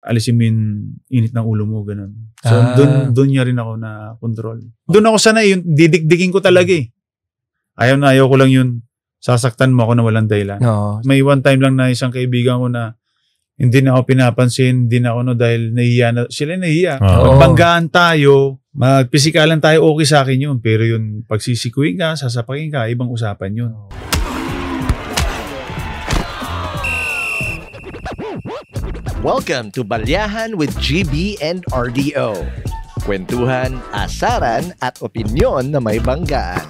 alisin mo yung init ng ulo mo, ganun. So, doon niya rin ako na control. Doon ako sanay, yung didikdikin ko talaga eh. Ayaw ko lang yun. Sasaktan mo ako na walang dahilan. No. May one time lang na isang kaibigan ko na hindi na ako pinapansin, hindi na ako dahil nahiya na, sila nahiya. Magbanggaan tayo, magpisikalan tayo, okay sa akin yun. Pero yun, pagsisikuin ka, sasapakin ka, ibang usapan yun. Welcome to Balyahan with GB and RDO. Kwentuhan, asaran at opinyon na may banggaan.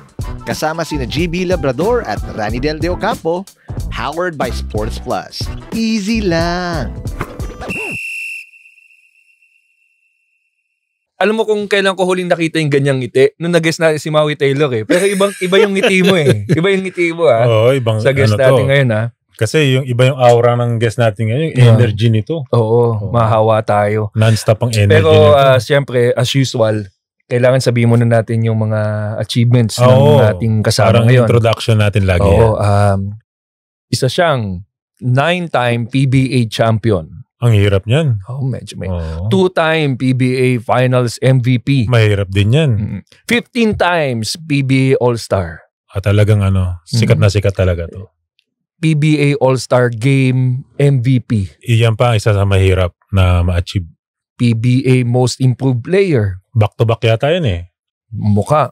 Kasama sina GB Labrador at Rani Del De Ocampo, powered by Sports Plus. Easy lang. Alam mo kung kailan ko huling nakita yung ganyang ngiti? Nung nag-guest natin si Maui Taylor eh. Pero iba yung ngiti mo eh. Iba yung ngiti mo Oo, ibang sa guest natin ngayon Kasi yung iba yung aura ng guest natin ngayon, yung energy nito. Oo, mahawa tayo. Non-stop ang energy Pero nito. siyempre, as usual, kailangan sabihin muna natin yung mga achievements ng ating kasama ngayon. Parang introduction natin lagi. Isa siyang 9-time PBA champion. Ang hirap niyan. Medyo may. 2-time PBA Finals MVP. Mahirap din yan. 15 times PBA All-Star. Talagang sikat na sikat talaga to. PBA All-Star Game MVP. Iyan pa isa sa mahirap na ma-achieve. PBA Most Improved Player. Back-to-back yata yun eh. Mukha.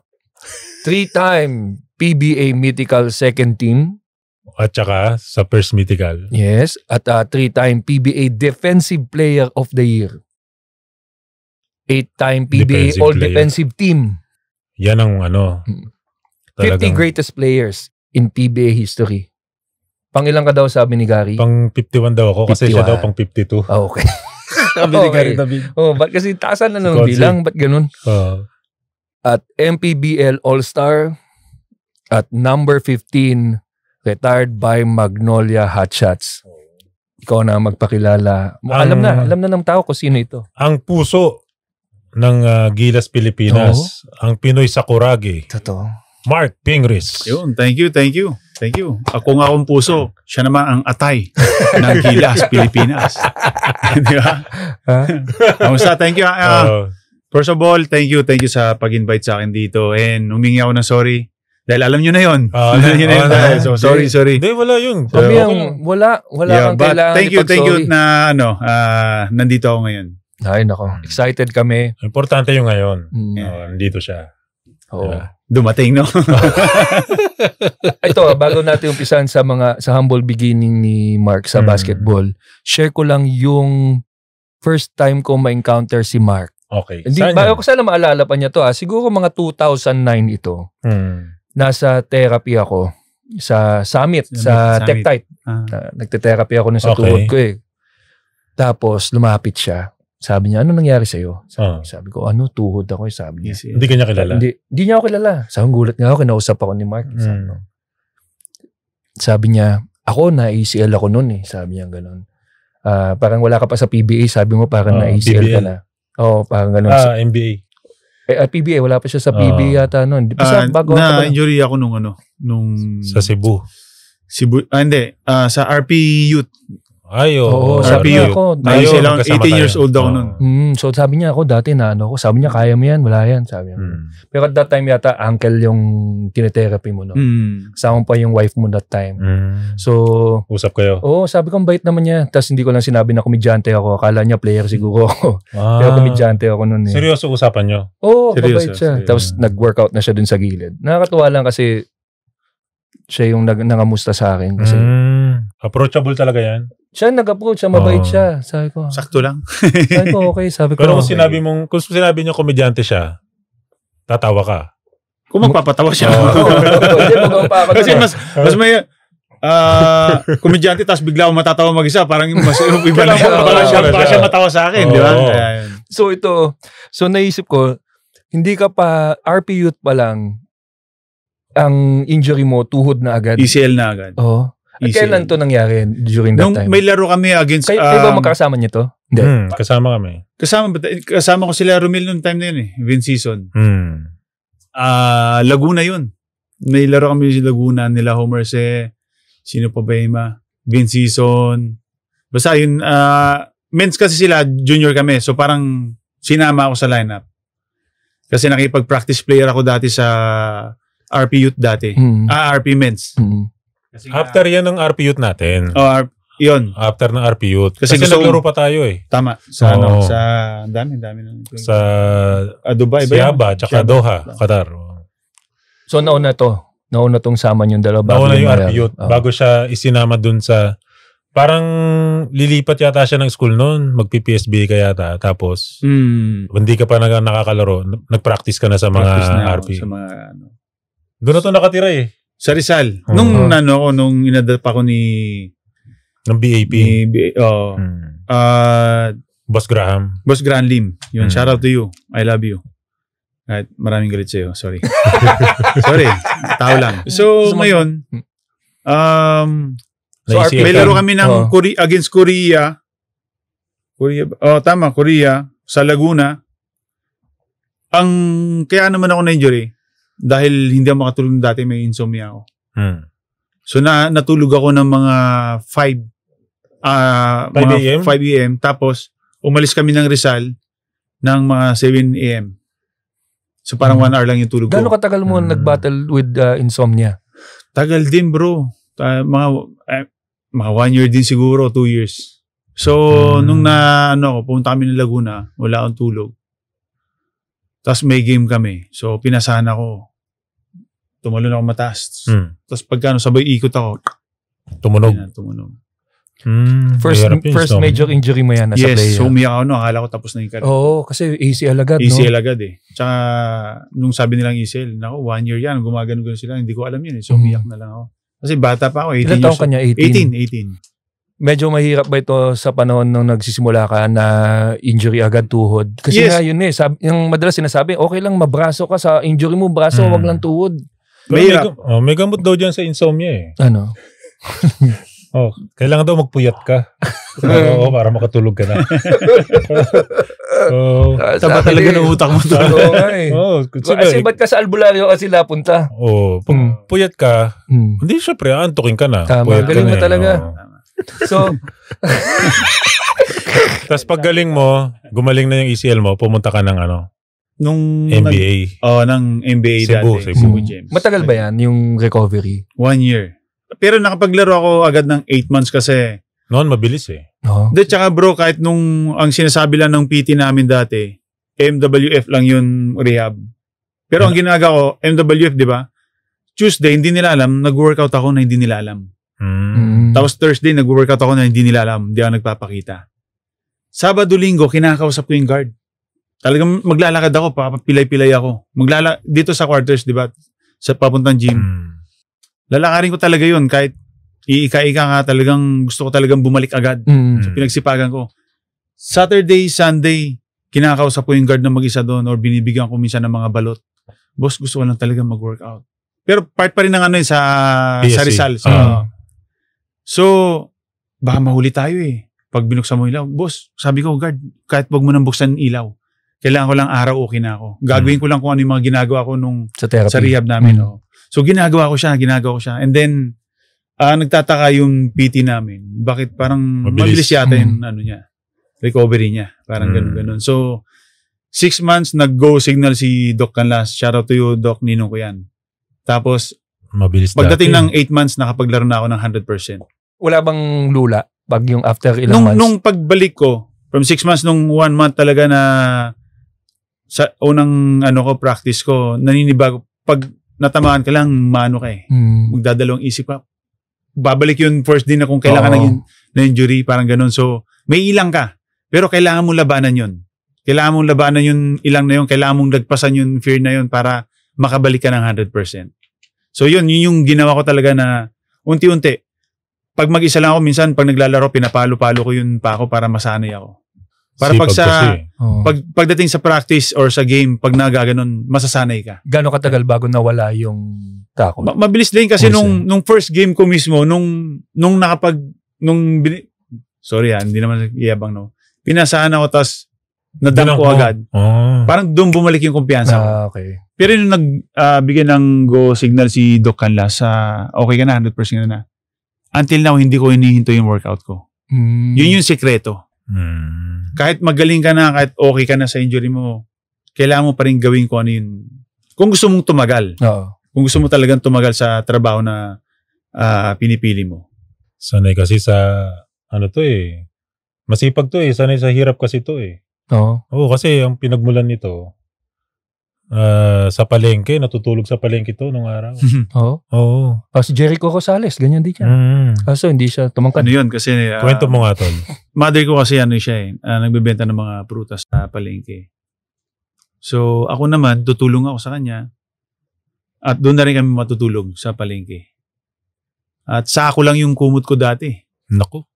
3-time PBA Mythical Second Team. At saka sa first mythical. Yes. At 3-time PBA Defensive Player of the Year. 8-time PBA Defensive All player. Defensive Team. Yan ang 50 greatest players in PBA history. Pangilan ka daw sabi ni Gary? Pang 51 daw ako kasi 51. siya daw pang 52. Okay. Sabi ni Gary David. Ba't kasi taasan na ng bilang? Ba't ganun? At MPBL All-Star at number 15 retired by Magnolia Hotshots. Ikaw na magpakilala. Alam na ng tao kung sino ito. Ang puso ng Gilas Pilipinas, ang Pinoy Sakuragi. Totoo. Mark Pingris. Yun, thank you. Ako nga akong puso, siya naman ang atay ng Gilas Pilipinas. Di ba? Kamusta? Thank you. First of all, thank you sa pag-invite sa akin dito. And humingi ako ng sorry. Dahil alam nyo na yun. So, sorry. Hindi, wala yun. Wala kang kailangan Thank you na nandito ako ngayon. Ay, nako. Excited kami. Importante yung ngayon. Nandito siya. Dumating, no? Ito, bago natin umpisan sa humble beginning ni Mark sa basketball, share ko lang yung first time ko ma-encounter si Mark. Okay. Bago ko sana maalala pa niya to, siguro mga 2009 ito. Nasa therapy ako sa Summit, sa TechTite. Nagte-therapy ako sa tuhod ko eh. Tapos lumapit siya. Sabi niya, ano nangyari sa'yo? Sabi ko, tuhod ako. Sabi niya. Hindi ka niya kilala? Hindi niya ako kilala. Sabi gulat nga ako, kinausap ako ni Mark. Sabi niya, ako na-ACL ako noon eh. Sabi niya gano'n. Parang wala ka pa sa PBA. Sabi mo parang na-ACL ka na. Parang gano'n. NBA. PBA, wala pa siya sa PBA yata noon. Na-injury ako nung sa Cebu. Hindi. Sa RP Youth. Sabi niya ako. 18 years old ako nun. So sabi niya ako dati sabi niya kaya mo yan, wala yan. Sabi niya. Pero at that time yata uncle yung tinetherapy mo. Kasama pa yung wife mo that time. So usap kayo? Sabi ko bait naman niya. Tapos hindi ko lang sinabi na komedyante ako. Akala niya player siguro ako. Pero komedyante ako nun eh. Seryoso usapan niyo? Mabait siya. Tapos nag-workout na siya dun sa gilid. Nakakatuwa lang kasi siya yung nangamusta sa akin. Kasi approachable talaga yan? Siya nag-approach, mabait siya. Sabi ko, sakto lang. Sabi ko, okay. Pero kung sinabi niyo komedyante siya, tatawa ka. Kung magpapatawa siya. Kasi mas may komedyante tapos bigla akong matatawa mag-isa. Parang mas iba na siya matawa sa akin. Di ba? So naisip ko, hindi ka pa, RP Youth pa lang, ang injury mo, tuhod na agad. ECL na agad. Kailan to nangyari during that time? May laro kami against... Kayo ba magkasama niyo to? Hindi. Kasama kami. Kasama ko sila Romil noong time na yun eh. Win season. Laguna yun. May laro kami sa Laguna nila Homer sino pa ba yung Win season. Basta yun, men's kasi sila, junior kami. So parang sinama ako sa lineup. Kasi nakipag-practice player ako dati sa RP Youth dati. RP Men's. Kasi after yan ng RP Youth natin. Yun. After ng RP Youth. Kasi naglaro pa tayo eh. Tama. Sa dami. Sa Dubai. Siaba, tsaka Doha, Qatar. So nauna tong sama yung dalawa. Nauna yung RP Youth. Bago siya isinama dun sa, parang lilipat yata siya ng school noon. Mag-PPSB ka yata. Tapos, hindi ka pa nakakalaro. Nag-practice ka na sa mga RP. Sa mga, doon na to nakatira eh. Sa Rizal. Nung inadapt ako ng BAP. Boss Graham. Boss Graham Lim. Yun, shout out to you. I love you. Kahit maraming galit sa'yo. Sorry. Sorry. Tao lang. So, ngayon, may laro kami ng against Korea. Korea. Sa Laguna. Kaya naman ako na-injury. Dahil hindi ako makatulog dati, may insomnia ako. So, natulog ako ng mga 5 a.m. Tapos, umalis kami ng Rizal ng mga 7 a.m. So, parang 1 hour lang yung tulog ko. Gano'ng katagal mo nag-battle with insomnia? Tagal din, bro. Mga 1 year din siguro, 2 years. So, nung pumunta kami ng Laguna, wala akong tulog. Tapos may game kami. So, pinasahan ako. Tumalon ako mataas. Tapos sabay ikot ako. Tumunog. First major injury mo yan as a player. Yes, so umiyak ako. Akala ko tapos na yung career. Oo, kasi ACL agad. ACL agad eh. Tsaka, nung sabi nilang ACL, 1 year yan, gumagano sila. Hindi ko alam yun eh. So umiyak na lang ako. Kasi bata pa ako. 18 Ilan taong kanya? 18. Medyo mahirap ba ito sa panahon nung nagsisimula ka na injury agad tuhod? Kasi nga yun eh, yung madalas sinasabi, okay lang mabraso ka sa injury mo, braso, wag lang tuhod. May gamot daw dyan sa insomnia eh. Ano? Kailangan daw magpuyat ka. Para makatulog ka na. Taba talaga ng utak mo to. Kasi ba't ka sa albularyo kasi napunta? Pag puyat ka, hindi syempre, antukin ka na. Tama, galing mo talaga. So, tapos pag galing mo, gumaling na yung ACL mo, pumunta ka ng nung NBA. ng NBA Cebu, dati. Cebu James. Matagal ba yan, yung recovery? 1 year. Pero nakapaglaro ako agad ng 8 months kasi. Noon, mabilis eh. Hindi, tsaka bro, kahit ang sinasabi lang ng PT namin dati, MWF lang yun rehab. Pero ang ginagawa ko, MWF, di ba? Tuesday, hindi nila alam, nag-workout ako na hindi nila alam. Tapos Thursday, nag-workout ako na hindi nila alam. Hindi ako nagpapakita. Sabado, Linggo, kinakausap ko yung guard. Talagang maglalakad ako, papapilay-pilay ako. Dito sa quarters, di ba? Sa papuntang gym. Lalakarin ko talaga yun. Kahit iika-ika nga, talagang gusto ko talagang bumalik agad. So, pinagsipagan ko. Saturday, Sunday, kinakausap ko yung guard na mag-isa doon or binibigyan ko minsan ng mga balot. Boss, gusto ko lang talaga mag-workout. Pero part pa rin ng sa Rizal. So, baka mahuli tayo eh. Pag binuksan mo ilaw, boss, sabi ko, guard, kahit wag mo nang buksan ilaw, kailangan ko lang araw, okay na ako. Gagawin ko lang kung ano yung mga ginagawa ko nung sa rehab namin. So, ginagawa ko siya. And then, nagtataka yung PT namin. Bakit parang mabilis yata yung recovery niya. Parang ganun. So, 6 months, nag-go signal si Doc Canlas. Shout out to you, Doc, ninong ko yan. Tapos, mabilis pagdating ng 8 months, nakapaglaro na ako ng 100%. Wala bang lula? Pag yung after ilang months? Nung pagbalik ko, from 6 months, nung 1 month talaga na sa unang practice ko, naninibago. Pag natamaan ka lang, maano ka eh. Magdadalawang isip ka. Babalik yun first din na kung kailangan na injury, parang ganun. So, may ilang ka. Pero kailangan mong labanan yun. Kailangan mong labanan yung ilang na yun. Kailangan mong lagpasan yung fear na yun para makabalik ka ng 100%. So, yun yung ginawa ko talaga na unti-unti. Pag mag-isa lang ako, minsan pag naglalaro, pinapalo-palo ko yun pa ako para masanay ako. Para pagdating sa practice or sa game, pag nagaganon, masasanay ka. Gano'ng katagal bago nawala yung takot? Mabilis din kasi nung first game ko mismo, sorry hindi naman iyabang pinasahan ako tas nadam ko agad. Parang doon bumalik yung kumpiyansa ko. Okay. Pero nung nagbigay ng go signal si Doc Canlas, okay ka na, 100% na. Until now, hindi ko hinihinto yung workout ko. Yun yung sekreto. Kahit magaling ka na, kahit okay ka na sa injury mo, kailangan mo pa rin gawin kung ano yun. Kung gusto mong tumagal. Kung gusto mo talagang tumagal sa trabaho na pinipili mo. Sanay kasi sa, masipag to sanay sa hirap kasi to Oo, kasi ang pinagmulan nito, sa palengke, natutulog sa palengke to nung araw. Oo. Si Jericho Rosales, ganyan din siya. Kaso hindi siya tumangkad. Ano yun? Kasi, kwento mo nga, tol. Mother ko kasi nagbebenta ng mga prutas sa palengke. So, ako naman, tutulong ako sa kanya. At doon na rin kami matutulog sa palengke. At sako lang yung kumot ko dati. Naku.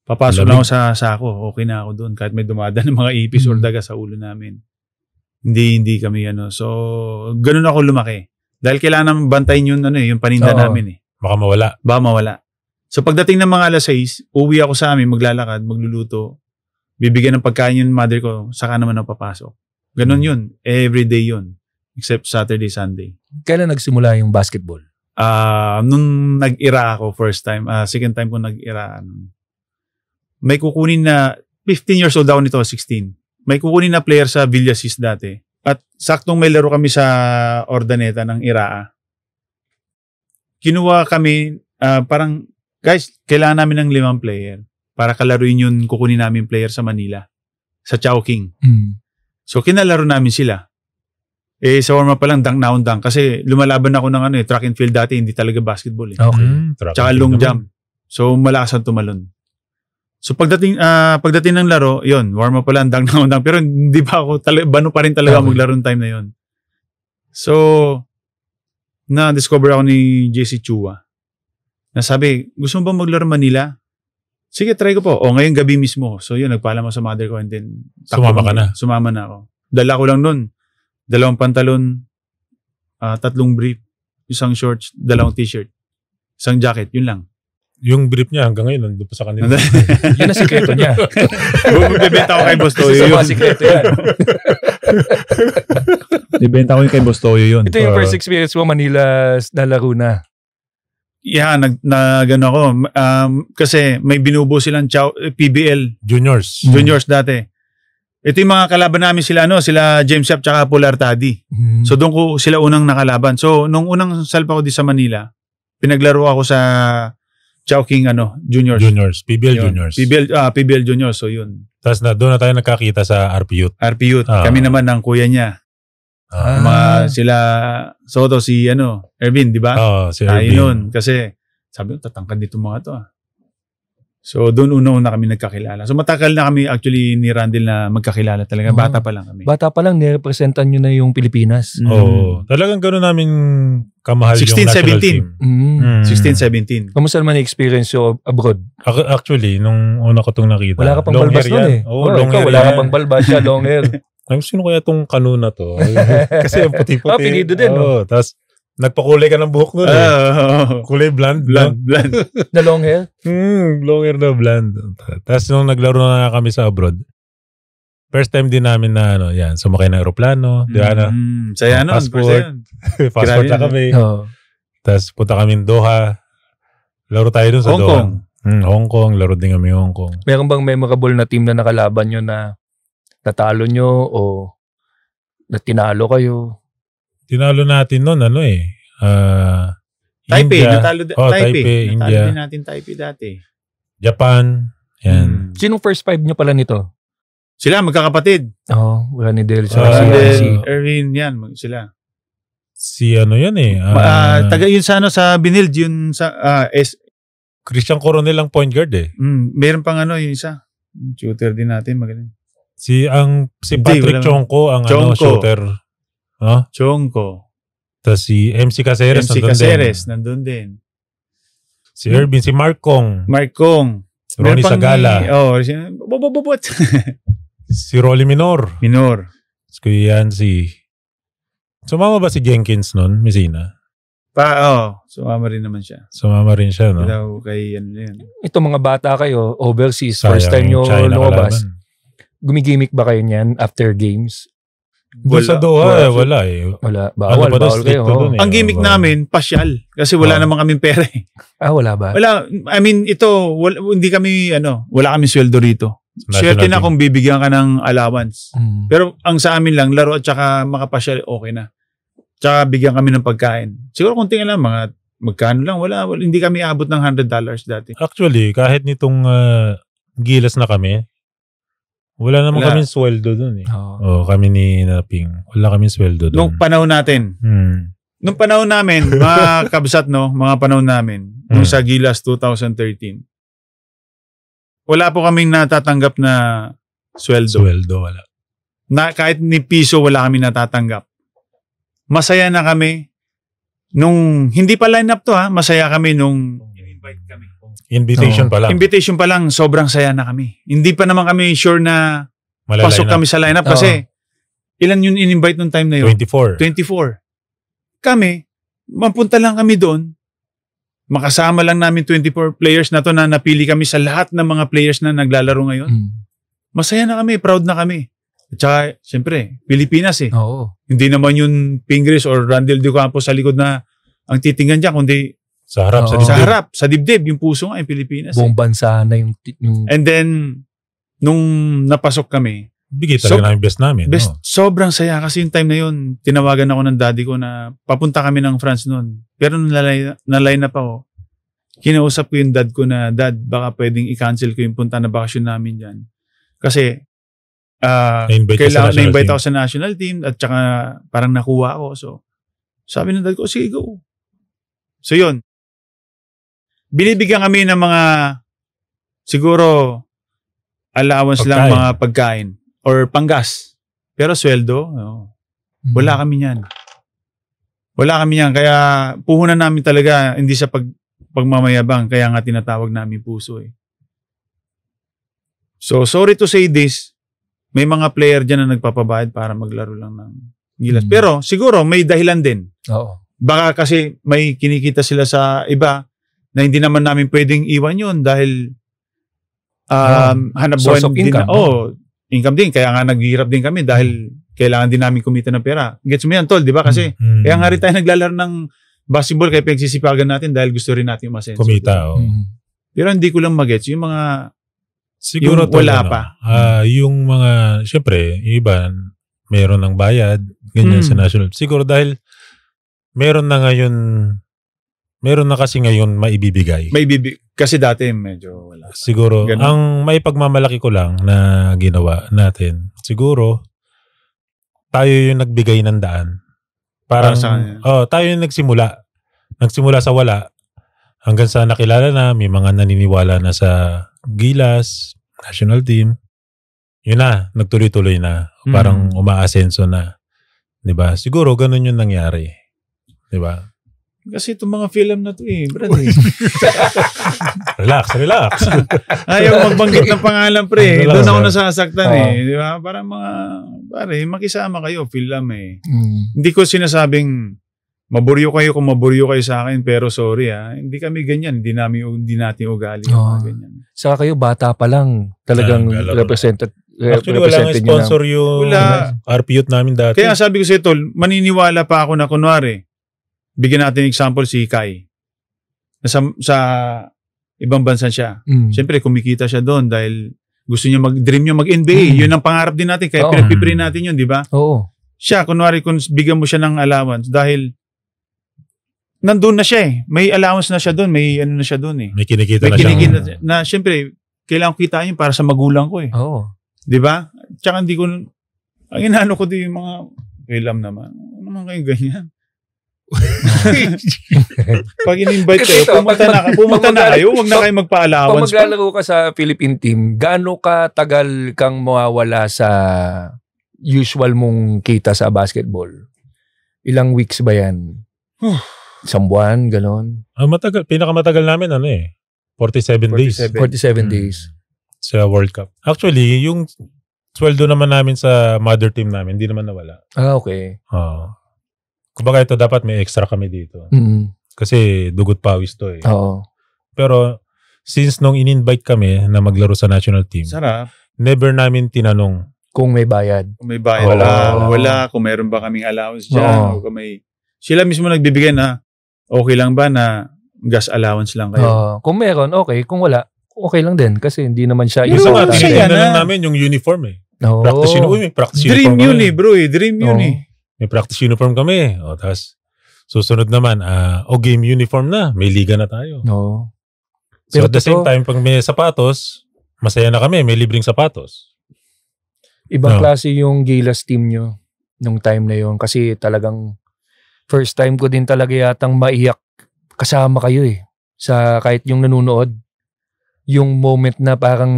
Papasok na ako sa sako. Okay na ako doon. Kahit may dumadaan ng mga ipis or daga sa ulo namin. Hindi kami So, ganun ako lumaki. Dahil kailangan naman bantayin yung paninda namin Baka mawala. So, pagdating ng mga 6:00, uwi ako sa amin, maglalakad, magluluto. Bibigyan ng pagkain yung mother ko, saka naman ako papasok. Ganun yun. Everyday yun. Except Saturday, Sunday. Kailan nagsimula yung basketball? Nung nag-ira ako first time, second time ko nag-ira. May kukunin na, 15 years old ako nito, 16. May kukunin na player sa Villasis dati. At saktong may laro kami sa Ordaneta ng Iraa. Kinuha kami, parang, guys, kailangan namin ng 5 player para kalaruin yung kukunin namin player sa Manila. Sa Chowking. So, kinalaro namin sila. Sa warm-up pa lang, dunk na dunk. Kasi lumalaban ako ng track and field dati, hindi talaga basketball. Okay. Tsaka long jump. So, malakas ang tumalon. So, pagdating ng laro, yun, warm-up pa lang, dunk na dunk. Pero hindi pa ako, bano pa rin talaga maglaro ng time na yun. So, na-discover ako ni JC Chua. Nasabi, gusto mo ba maglaro Manila? Sige, try ko po. Ngayong gabi mismo. So, yun, nagpaalam ako sa mother ko and then sumama na ako. Dala ko lang nun. 2 pantalon, 3 brief, 1 shorts, 2 t-shirt, 1 jacket, yun lang. Yung brief niya hanggang ngayon, nandun pa sa kanila. Yan ang sikreto niya. Bibenta ko kay Boss Toyo yun. Sa sikreto yan. Bibenta ko yung kay Boss Toyo yun. Ito yung first experience mo, Manila na laro na. Yeah, gano ako. Kasi may binubuo silang PBL. Juniors dati. Ito yung mga kalaban namin sila James Yap tsaka Paul Artadi. So doon ko sila unang nakalaban. So nung unang salpa ko di sa Manila, pinaglaro ako sa Chowking Juniors. PBL Juniors. PBL Juniors, so yun. Tapos doon na tayo nagkakita sa RP Youth. Kami naman ng kuya niya. Mga sila Soto, si Ervin, di ba? Si Ervin. Yun, kasi sabi ko, tatangkad dito mga to. So, doon una kami nagkakilala. So, matagal na kami actually ni Randall na magkakilala talaga. Bata pa lang kami. Bata pa lang, nirepresentan nyo na yung Pilipinas. Talagang gano'n namin kamahal 16, yung national 17. team. 16, 17. Kamusta naman yung-experience yung abroad? Actually, nung una ko itong nakita. Wala ka pang balbas nun wala ka pang balbas siya, long hair. Sino kaya itong kanuna to? Kasi ang puti-puti. Pinido din. Tapos, nagpakulay ka ng buhok nun Kulay blonde. Na long hair? Long hair na blonde. Tapos nung naglaro na kami sa abroad, first time din namin na sumakay ng aeroplano. Di ba Saya passport. Passport na kami. Tapos punta kami ng Doha. Laro tayo dun sa Doha. Hong Kong. Laro din kami Hong Kong. Meron bang memorable na team na nakalaban nyo na natalo nyo o na tinalo kayo? Tinalo natin noon Taipei, India. natalo Taipei, India. Natalo din natin Taipei dati. Japan. Yan. Sinong first 5 nyo pala nito? Sila, magkakapatid. Ranidel. Erwin, yan, sila. Si yan taga yun sa Binilde, yun sa Christian Coronel ang point guard Meron pang yung isa. Shooter din natin, magaling. Si Patrick Chongko ang shooter. Chongko. Tapos si MC Caceres nandun din. Si Ervin, si Mark Kong. Ronnie Sagala. Si Rolly Minor. Sumama ba si Jenkins nun, Messina? Sumama rin naman siya. No? Daw kay yan. Ito mga bata kayo, overseas, first time nyo lumabas. Gumigimik ba kayo niyan after games? Doon sa Doha, wala Wala. Bawal kayo. Ang gimmick namin, pasyal. Kasi wala namang kaming pera wala ba? Wala. I mean, ito, hindi kami, wala kaming sweldo rito. Swerte na kung bibigyan ka ng allowance. Pero ang sa amin lang, laro at saka makapasyal, okay na. Tsaka bigyan kami ng pagkain. Siguro kung tingnan lang, mga magkano lang, wala, hindi kami abot ng $100 dati. Actually, kahit nitong Gilas na kami, wala naman kaming sweldo dun eh. Kami ni Naping. Wala kaming sweldo dun. Nung panahon natin. Nung panahon namin, mga kabsat, no? Mga panahon namin, nung sa Gilas 2013, wala po kaming natatanggap na sweldo. Sweldo, wala. Kahit ni piso, wala kami natatanggap. Masaya na kami. Nung, hindi pa line up to masaya kami nung in-invite kami. Invitation pa lang. Invitation pa lang, sobrang saya na kami. Hindi pa naman kami sure na pasok kami sa lineup kasi ilan yung in-invite nung time na yun? 24. Kami, mapunta lang kami doon. Makasama lang namin 24 players na to na napili kami sa lahat ng mga players na naglalaro ngayon. Masaya na kami, proud na kami. At saka, siyempre, Pilipinas eh. Hindi naman yung Pingris or Randall De Campos sa likod na ang titingnan dyan, kundi sa harap, sa dibdib, yung puso nga, yung Pilipinas. Buong bansa na yung... And then, nung napasok kami, bigay talaga namin best namin. Sobrang saya kasi yung time na yun, tinawagan ako ng daddy ko na papunta kami ng France noon. Pero na-line up ako, kinausap ko yung dad ko na, Dad, baka pwedeng i-cancel ko yung punta na bakasyon namin dyan. Kasi, na-invite ako sa national team at saka parang nakuha ako. So, sabi ng dad ko, sige, go. So, yun. Binibigyan kami ng mga, siguro, allowance lang mga pagkain or panggas. Pero sweldo, wala kami yan. Wala kami yan. Kaya puhunan namin talaga, hindi sa pagmamayabang. Kaya nga tinatawag namin puso eh. So, sorry to say this, may mga player dyan na nagpapabayad para maglaro lang ng Gilas. Pero siguro may dahilan din. Baka kasi may kinikita sila sa iba na hindi naman namin pwedeng iwan yun dahil hanap buhay din. Income din. Kaya nga naghihirap din kami dahil kailangan din namin kumita ng pera. Gets mo yan, Tol, di ba? Kasi kaya nga rin tayo naglalaro ng basketball kaya pinagsisipagan natin dahil gusto rin natin umasenso. Kumita, Pero hindi ko lang magets. Yung mga siguro yung wala pa. Yung mga, syempre, iba, meron ng bayad, ganyan sa national. Siguro dahil meron na kasi ngayon maibibigay. Kasi dati medyo wala. Siguro, ganun. Ang maipagmamalaki ko lang na ginawa natin, siguro, tayo yung nagbigay ng daan. Parang, tayo yung nagsimula. Nagsimula sa wala. Hanggang sa nakilala na, may mga naniniwala na sa Gilas, national team. Yun na, nagtuloy-tuloy na. Parang umaasenso na. Diba? Siguro, ganun yung nangyari. Diba? Kasi itong mga film na to brad Relax. Ayaw magbanggit ng pangalan, pre. Doon ako nasasaktan Di ba? Para makisama kayo, film Hindi ko sinasabing maburyo kayo kung maburyo kayo sa akin, pero sorry hindi kami ganyan. Hindi natin ugali mga ganyan. Saka kayo, bata pa lang, talagang represented. Actually, wala nga sponsor yung RP Youth namin dati. Kaya sabi ko sa ito, maniniwala pa ako na kunwari, bigyan natin example si Kai. Sa ibang bansa siya. Siyempre, kumikita siya doon dahil gusto niya dream niya mag-NBA. Yun ang pangarap din natin. Kaya pinagpipray natin yun, di ba? Siya, kunwari, kung bigyan mo siya ng allowance dahil nandun na siya may allowance na siya doon. May ano na siya doon May kinikita na siya. Na siyempre, kailangan ko kitain para sa magulang ko Di ba? Tsaka hindi ko, ang inaano ko din yung mga kailam naman. Ano naman kayo ganyan? Pag in-invite kayo, pumunta na kayo, huwag na kayo magpa-allowance. Pag maglalaro ka sa Philippine team, gaano ka tagal kang mawawala sa usual mong kita sa basketball? Ilang weeks ba yan? Isang buwan, gano'n? Matagal, pinakamatagal namin 47 days. 47 days. Sa World Cup. Actually, yung sweldo naman namin sa mother team namin, hindi naman nawala. Okay. Kumbaga ito, dapat may extra kami dito. Kasi dugot pawis to Pero, since nung in-invite kami na maglaro sa national team, sarap. Never namin tinanong kung may bayad. Kung may bayad. Wala. Kung meron ba kaming allowance dyan. O kung may... Sila mismo nagbibigay na okay lang ba na gas allowance lang kayo. Kung meron, okay. Kung wala, okay lang din kasi hindi naman siya yung sa nga, tinignan namin yung uniform eh. No. Practice uniform, may practice Dream uniform yun eh, bro eh. Dream yun eh. May practice uniform kami. O, tapos, susunod naman, game uniform na. May liga na tayo. No. So, at the same time, pag may sapatos, masaya na kami. May libreng sapatos. Ibang klase yung Gilas team nyo nung time na yun. Kasi talagang first time ko din talaga yatang maiyak kasama kayo eh. Sa kahit yung nanonood. Yung moment na parang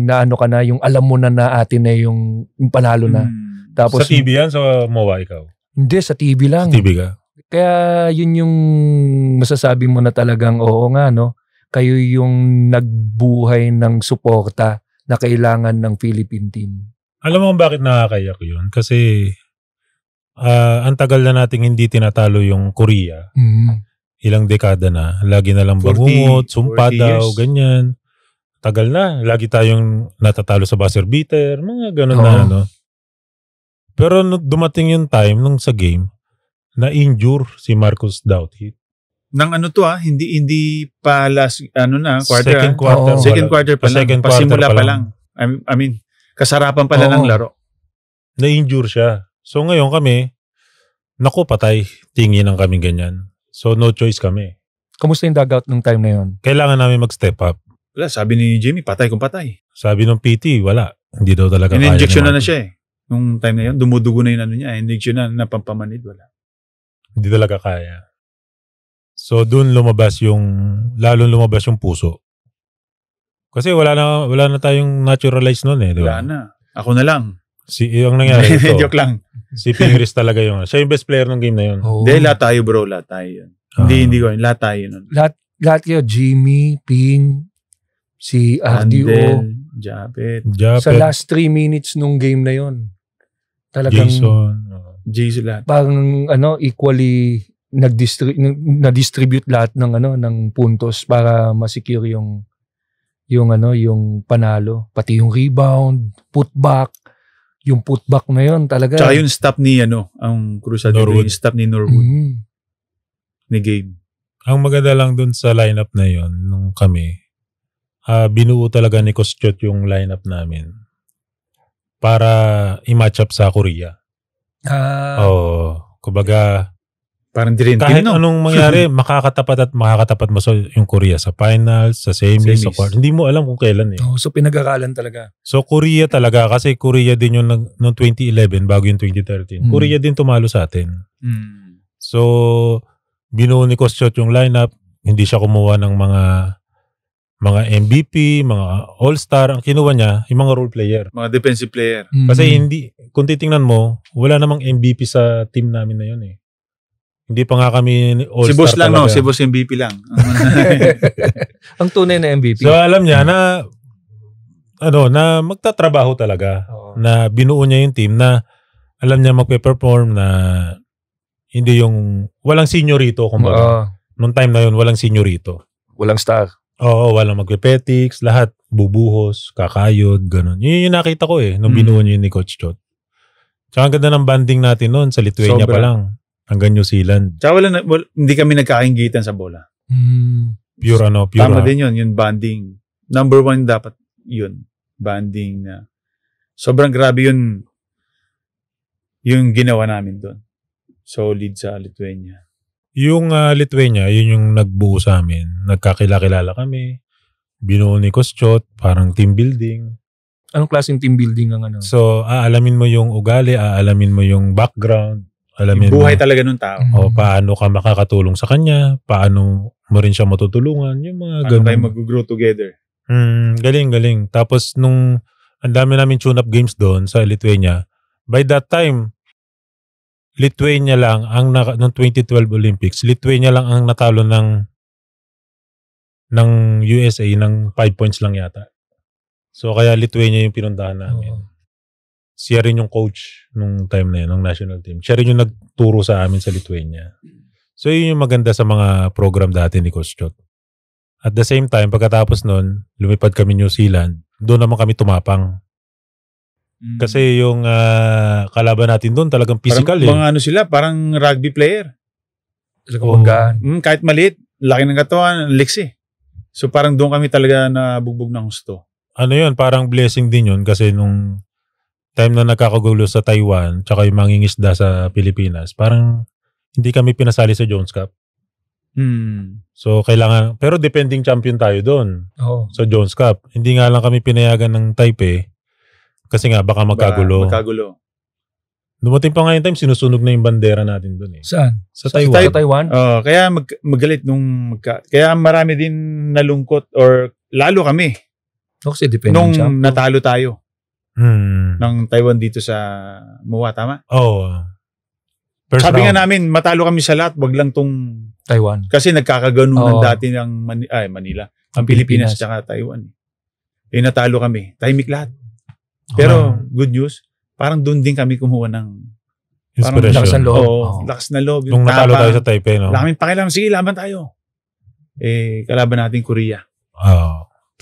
naano ka na, yung alam mo na atin na yung panalo na. Tapos, sa TV yan? Sa MOA ikaw? Hindi, sa TV lang. Sa TV ka? Kaya yun yung masasabi mo na talagang oo nga, no? Kayo yung nagbuhay ng suporta na kailangan ng Philippine team. Alam mo bakit nakakayak yun? Kasi ang tagal na nating hindi tinatalo yung Korea. Ilang dekada na. Lagi na lang bangungot, sumpa daw, ganyan. Tagal na. Lagi tayong natatalo sa buzzer beater. Mga ganun na ano. Pero dumating yung time nung sa game, na-injure si Marcus Douthit. Nang ano to hindi pa last, quarter. Second quarter. Second quarter pa lang. Pasimula pa lang. I mean, kasarapan pala ng laro. Na-injure siya. So ngayon kami, naku patay, tingin ng kami ganyan. So no choice kami. Kamusta yung dugout nung time na yun? Kailangan namin mag-step up. Wala, sabi ni Jimmy, patay kung patay. Sabi ng PT, wala. Hindi daw talaga kaya. In-injection na siya eh. Nung time na yun, dumudugo na yung ano niya. In-injection na, napampamanid, wala. Hindi talaga kaya. So doon lalong lumabas yung puso. Kasi wala na tayong naturalized noon eh. Diba? Wala na. Ako na lang. Yung nangyari ito. Joke lang. Si Pingris talaga yung. Siya yung best player ng game na yun. Hindi, lahat tayo bro. Lahat tayo yun. Hindi ko yun. Lahat tayo yun. Lahat kayo. Jimmy, Ping, si RDO. Japet. Sa last 3 minutes nung game na yun. Talagang Jason lahat. Parang equally na-distribute lahat ng puntos para ma-secure yung panalo. Pati yung rebound, putback. Yung putback na yun talaga. Tsaka yung stop ni ang Cruzado, yung stop ni Norwood. Ni Gabe. Ang maganda lang dun sa lineup na yun, nung kami, binuo talaga ni Koschot yung lineup namin para i-match up sa Korea. Kumbaga, parang di rin. Kahit anong mangyari, makakatapat mo yung Korea sa finals, sa semis, sa quarter. Hindi mo alam kung kailan eh. So pinag-aralan talaga. So Korea talaga, kasi Korea din yung noong 2011 bago yung 2013. Korea din tumalo sa atin. So binuo ni Koschot yung lineup, hindi siya kumuha ng mga MVP, mga all-star. Ang kinuha niya, yung mga role player. Mga defensive player. Kasi kung titingnan mo, wala namang MVP sa team namin na yun eh. Hindi pa nga kami all-star. Si Boss lang talaga. Si Boss MVP lang. Ang tunay na MVP. So alam niya na magtatrabaho talaga. Na binuo niya yung team na alam niya magpe-perform na hindi yung walang seniorito kumbaga. Noong time na yun, walang seniorito. Walang star. Oo, walang magpe-petics, lahat bubuhos, kakayod, ganun. Yun yung nakita ko eh, nung binuo niyo ni Coach Chot. Tsaka ang ganda ng banding natin noon sa Lithuania pa lang. Hanggang New Zealand. Tsaka hindi kami nagkakaingitan sa bola. Pure. Tama din yun, yung banding. Number 1 dapat yun. Banding na. Sobrang grabe yun yung ginawa namin doon. Solid sa Lithuania. Yung Lithuania, yun yung nagbuo sa amin. Nagkakilala kami. Binuo ni Koschot, parang team building. Anong klaseng team building ang So, aalamin mo yung ugali, aalamin mo yung background, alamin yung buhay talaga ng tao. Paano ka makakatulong sa kanya, paano mo rin siya matutulungan, yung mga ganun. Paano kayo mag-grow together. Galing. Tapos nung ang dami namin tune-up games doon sa Lithuania, by that time, Lithuania lang noong 2012 Olympics, Lithuania lang ang natalo ng USA ng 5 points lang yata. So kaya Lithuania yung pinuntahan namin. Siya rin yung coach nung time na yun, ng national team. Siya rin yung nagturo sa amin sa Lithuania. So yun yung maganda sa mga program dati ni Coach Chot. At the same time, pagkatapos nun, lumipad kami New Zealand, doon naman kami tumapang. Kasi yung kalaban natin doon talagang physical parang, sila, parang rugby player. Kahit maliit, laki ng katawan, liksi. So parang doon kami talaga nabugbog ng gusto. Ano yun, parang blessing din yun kasi nung time na nagkakagulo sa Taiwan tsaka yung mangingisda sa Pilipinas, parang hindi kami pinasali sa Jones Cup. So kailangan, pero defending champion tayo doon sa Jones Cup. Hindi nga lang kami pinayagan ng Taipei kasi nga baka magkagulo. Dumating pa nga yung time, sinusunog na yung bandera natin doon eh. Saan? Sa Taiwan. Sa Taiwan? Kaya magalit kaya marami din nalungkot or lalo kami. Kasi depende nung natalo tayo ng Taiwan dito sa MOA, tama? Sabi nga namin, matalo kami sa lahat, wag lang tong Taiwan. Kasi nagkakaganunan dati ng Manila. Ang Pilipinas tsaka Taiwan. Natalo kami. Tahimik lahat. Pero good news, parang doon din kami kumuha ng inspiration. Lakas ng loob. Lakas ng loob. Nung natalo tayo sa Taipei, no? Wala kaming pakialam. Sige, laban tayo. Kalaban natin Korea.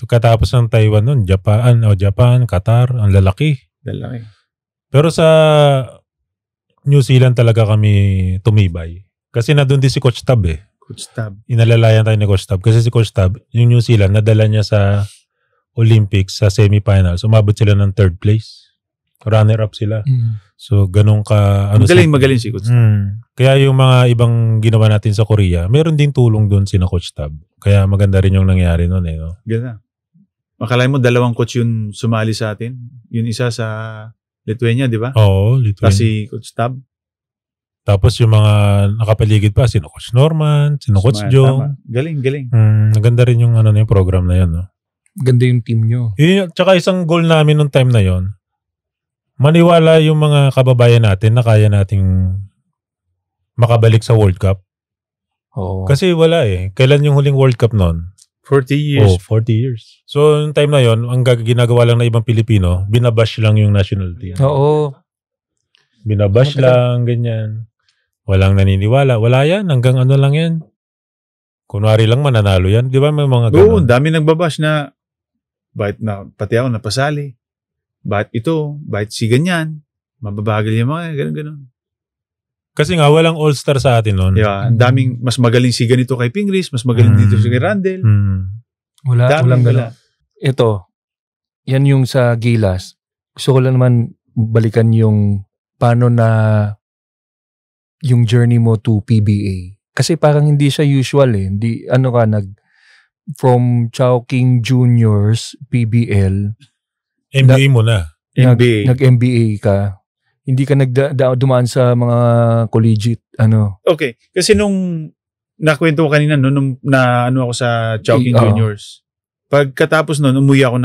Katapos ng Taiwan nun, Japan, Qatar, ang lalaki. Pero sa New Zealand talaga kami tumibay. Kasi na doon din si Coach Tab eh. Coach Tab. Inalalayan tayo ni Coach Tab. Kasi si Coach Tab, yung New Zealand, nadala niya sa Olympics, sa semifinals. Umabot sila ng 3rd place. Runner-up sila. So, ganun ka... Magaling si Coach Tab. Kaya yung mga ibang ginawa natin sa Korea, meron din tulong doon si na Coach Tab. Kaya maganda rin yung nangyari noon eh. No? Ganda. Makalay mo, 2 coach yung sumali sa atin. Yung isa sa Lithuania, di ba? Oo, Lithuania. Kasi Coach Tab. Tapos yung mga nakapaligid pa, sino Coach Norman, sino Coach Jong. Galing. Naganda rin yung yung program na yun. No? Ganda yung team nyo. Tsaka isang goal namin nung time na yon, maniwala yung mga kababayan natin na kaya nating makabalik sa World Cup. Kasi wala eh. Kailan yung huling World Cup noon? 40 years. 40 years. So, yung time na yon, ang ginagawa lang ng ibang Pilipino, binabash lang yung national team. Binabash lang, ganyan. Walang naniniwala. Wala yan. Hanggang lang yan. Kunwari lang mananalo yan. Di ba may mga ganun? Oo, dami nagbabash na pati ako napasali. Bakit si ganyan? Mababagal yung mga ganun. Kasi nga, walang all-star sa atin noon. Yeah, ang daming, mas magaling si ganito kay Pingris, mas magaling dito si kay Randall. Walang gala. Ito, yan yung sa Gilas. Gusto ko lang naman balikan yung paano na yung journey mo to PBA. Kasi parang hindi siya usual eh. Hindi, from Chowking Juniors, PBL. NBA mo na. Nag-MBA ka. Hindi ka dumaan sa mga collegiate, Okay. Kasi nung nakwento ko kanina, nung ako sa Chowking Juniors, pagkatapos nun, umuwi ako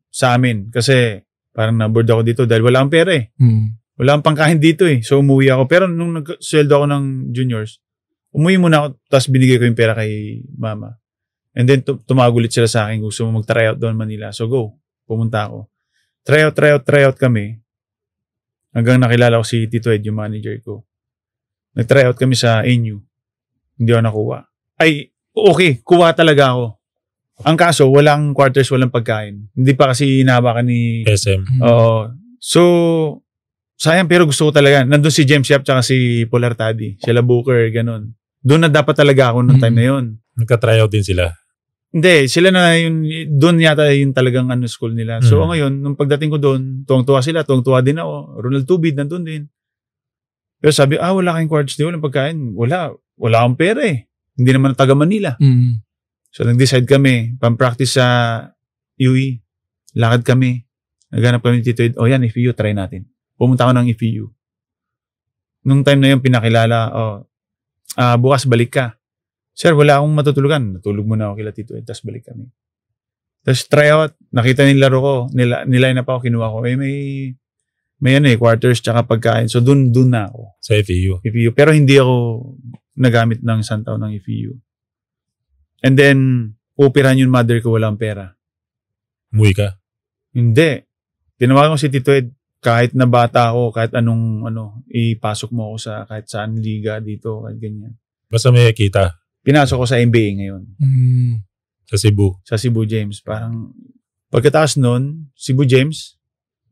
sa amin. Kasi parang na-board ako dito dahil wala akong pera eh. Wala akong pangkain dito eh. So umuwi ako. Pero nung nag-sweldo ako ng juniors, umuwi muna ako, tapos binigay ko yung pera kay mama. And then tumawag ulit sila sa akin, gusto mo mag-try out doon Manila. So go. Pumunta ako. Try out kami. Hanggang nakilala ko si Tito Ed, yung manager ko. Nag-try out kami sa ANU. Hindi ako nakuha. Okay, kuha talaga ako. Ang kaso, walang quarters, walang pagkain. Hindi pa kasi hinahawakan ni SM. So, sayang, pero gusto ko talaga. Nandun si James Yap tsaka si Paul Artadi. Sila Booker, ganun. Doon na dapat talaga ako noong time na yun. Nagka-try out din sila? Hindi, sila na yun, doon yata yung talagang school nila. So ngayon, nung pagdating ko doon, tuwang-tuwa sila, tuwang-tuwa din ako. Ronald Tubid, nandun din. Pero sabi, wala kayong quarters din, walang pagkain. Wala akong pera eh. Hindi naman taga Manila. So nag-decide kami, pang-practice sa UE. Lakad kami. Naghanap kami ni Tito Ed, yan, FEU, try natin. Pumunta ako ng FEU. Nung time na yun, pinakilala, bukas balik ka. Sir, wala akong matutulugan. Natulog muna ako kila Tito Ed, tapos balik kami. Tapos try out, nakita nila laro ko, nilay na pa ako, kinuha ko. May quarters tsaka pagkain. So dun na ako. Sa FEU? FEU. Pero hindi ako nagamit ng isang taon ng FEU. And then, upirahan yung mother ko, walang pera. Umuwi ka? Hindi. Tinawagan ko si Tito Ed, kahit na bata ako, kahit anong, ipasok mo ako sa kahit saan liga dito, kahit ganyan. Basta may kita? Pinasok ko sa NBA ngayon. Sa Cebu? Sa Cebu James. Parang, pagkatapos nun, Cebu James.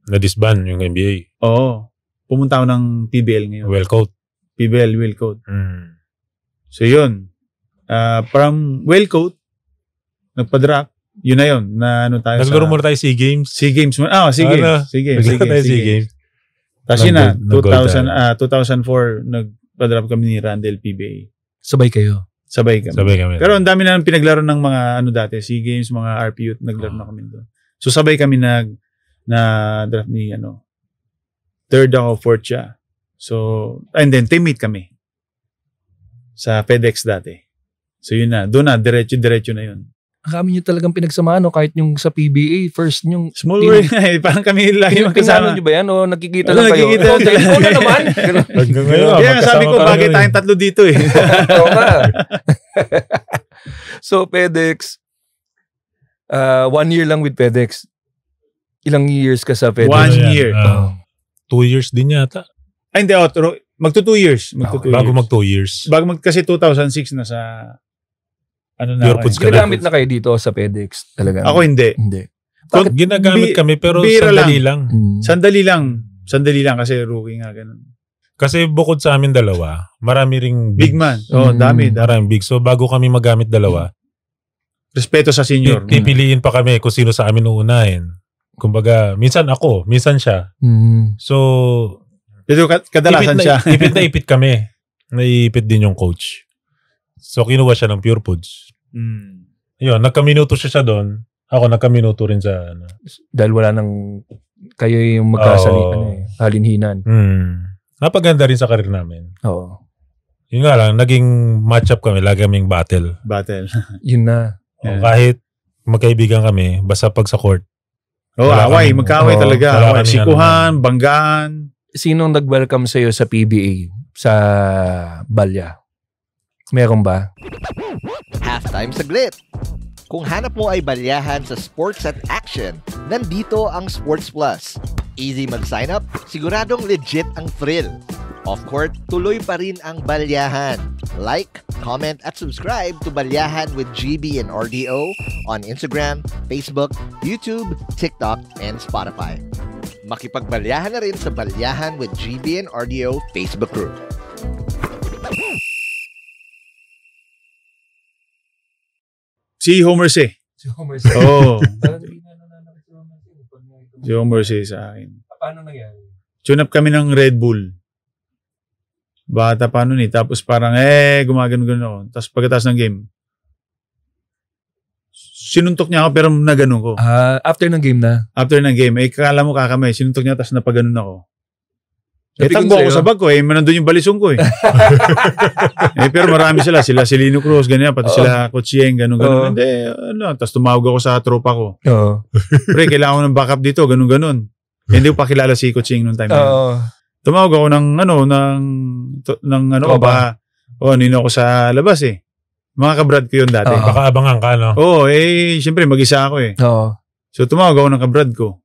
Na-disband yung NBA? Oo. Pumunta ako ng PBL ngayon. Wellcoat? PBL, Wellcoat. So yun. From Wellcoat, nagpa-draft. Yun na yun. Na ano tayo naglaro muna tayo SEA Games. SEA Games. SEA Games. SEA Games. Tapos yun na, 2004, nagpa-draft kami ni Randall PBA. Sabay kayo? Sabay kami. Pero ang dami na pinaglaro ng mga ano dati, SEA Games, mga RPU, naglaro na kami doon. So sabay kami na draft ni ano, third ako, fourth siya. So, and then teammate kami sa FedEx dati. So yun na, doon na, diretso na yun. Ang kami nyo talagang pinagsamahan, no? Kahit yung sa PBA, first yung small world na parang kami lagi magkasama. Nyo ba yan? O nagkikita lang kayo? Ikaw na naman. Hanggang ngayon. Kaya sabi ko, bagay tayong tatlo dito eh. Oo nga. So, FedEx, 1 year lang with FedEx. Ilang years ka sa FedEx? 1 year. 2 years din yata. Ay, hindi. Magto 2 years. Bago mag 2 years. Kasi 2006 na sa ano na Pure Foods ka ginagamit na kayo dito sa FedEx talaga? Ako hindi. Bakit? Ginagamit kami pero sandali lang. Sandali lang kasi rookie nga ganun. Kasi bukod sa amin dalawa, marami ring big man. Dami. Maraming big. So bago kami magamit dalawa, respeto sa senior. Pipiliin pa kami kung sino sa amin uunahin. Kumbaga, minsan ako, minsan siya. So, pero kadalasan siya. Ipit na ipit kami. Naiipit din yung coach. So, kinuha siya ng Pure Foods. Yun, nagkaminuto siya doon. Ako, nagkaminuto rin sa ano. Dahil wala nang kayo yung halinhinan. Napaganda rin sa karir namin. Oo. Yun nga lang, naging match-up kami. Lagi kaming battle. Yun na. Kahit magkaibigan kami, basta pag sa court. Away. Magkaaway talaga. Sikuhan, banggaan. Sinong nag-welcome sa'yo sa PBA? Sa Balya? Meron ba? Halftime saglit. Kung hanap mo ay balyahan sa sports at action, nandito ang Sports Plus. Easy mag-sign up, siguradong legit ang thrill. Off-court, tuloy pa rin ang balyahan. Like, comment at subscribe to Balyahan with GB and RDO on Instagram, Facebook, YouTube, TikTok, and Spotify. Makipagbalyahan na rin sa Balyahan with GB and RDO Facebook group. Si Homer C. Oo. Si Homer C sa akin. Paano nangyari? Tune up kami ng Red Bull. Bata pa nun eh. Tapos parang gumagano-gano ako. Tapos pagkatapos ng game, sinuntok niya ako pero naganon ko. After ng game na? After ng game. Kala mo kakamay. Sinuntok niya tapos napaganon ako. Takbo ako sa bag ko nandun yung balisong ko eh. Pero marami sila. Sila si Lino Cruz, ganyan. Pati sila Coach Yeng, gano'n. Hindi, tapos tumawag ako sa tropa ko. Pre, kailangan ko ng backup dito, gano'n. Hindi ko pa kilala si Coach Yeng noong time na. Tumawag ako ng nino ako sa labas eh. Mga kabrad ko yun dati. Baka abangan ka, no? Siyempre mag-isa ako eh. So tumawag ako ng kabrad ko.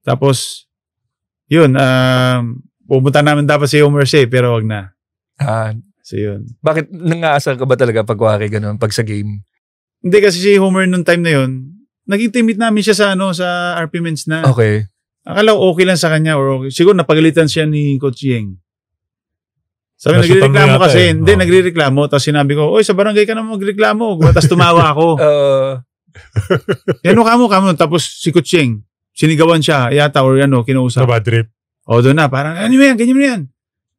Tapos, yun, pupunta namin dapat si Homer C, pero wag na. So yun. Bakit nangaasar ka ba talaga pag wari ganun, pag sa game? Hindi kasi si Homer nung time na yun, naging teammate namin siya sa RP Men's na. Okay. Akala ko okay lang sa kanya or okay. Siguro napagalitan siya ni Coach Yeng. Sabi, nagrereklamo kasi. Hindi, nagrereklamo. Tapos sinabi ko, sa barangay ka na magreklamo. Tapos tumawa ako. Yan kamo. Tapos si Coach Yeng, sinigawan siya, yata, or kinausap. Sa bad trip. Doon na, parang, ganyan mo yan.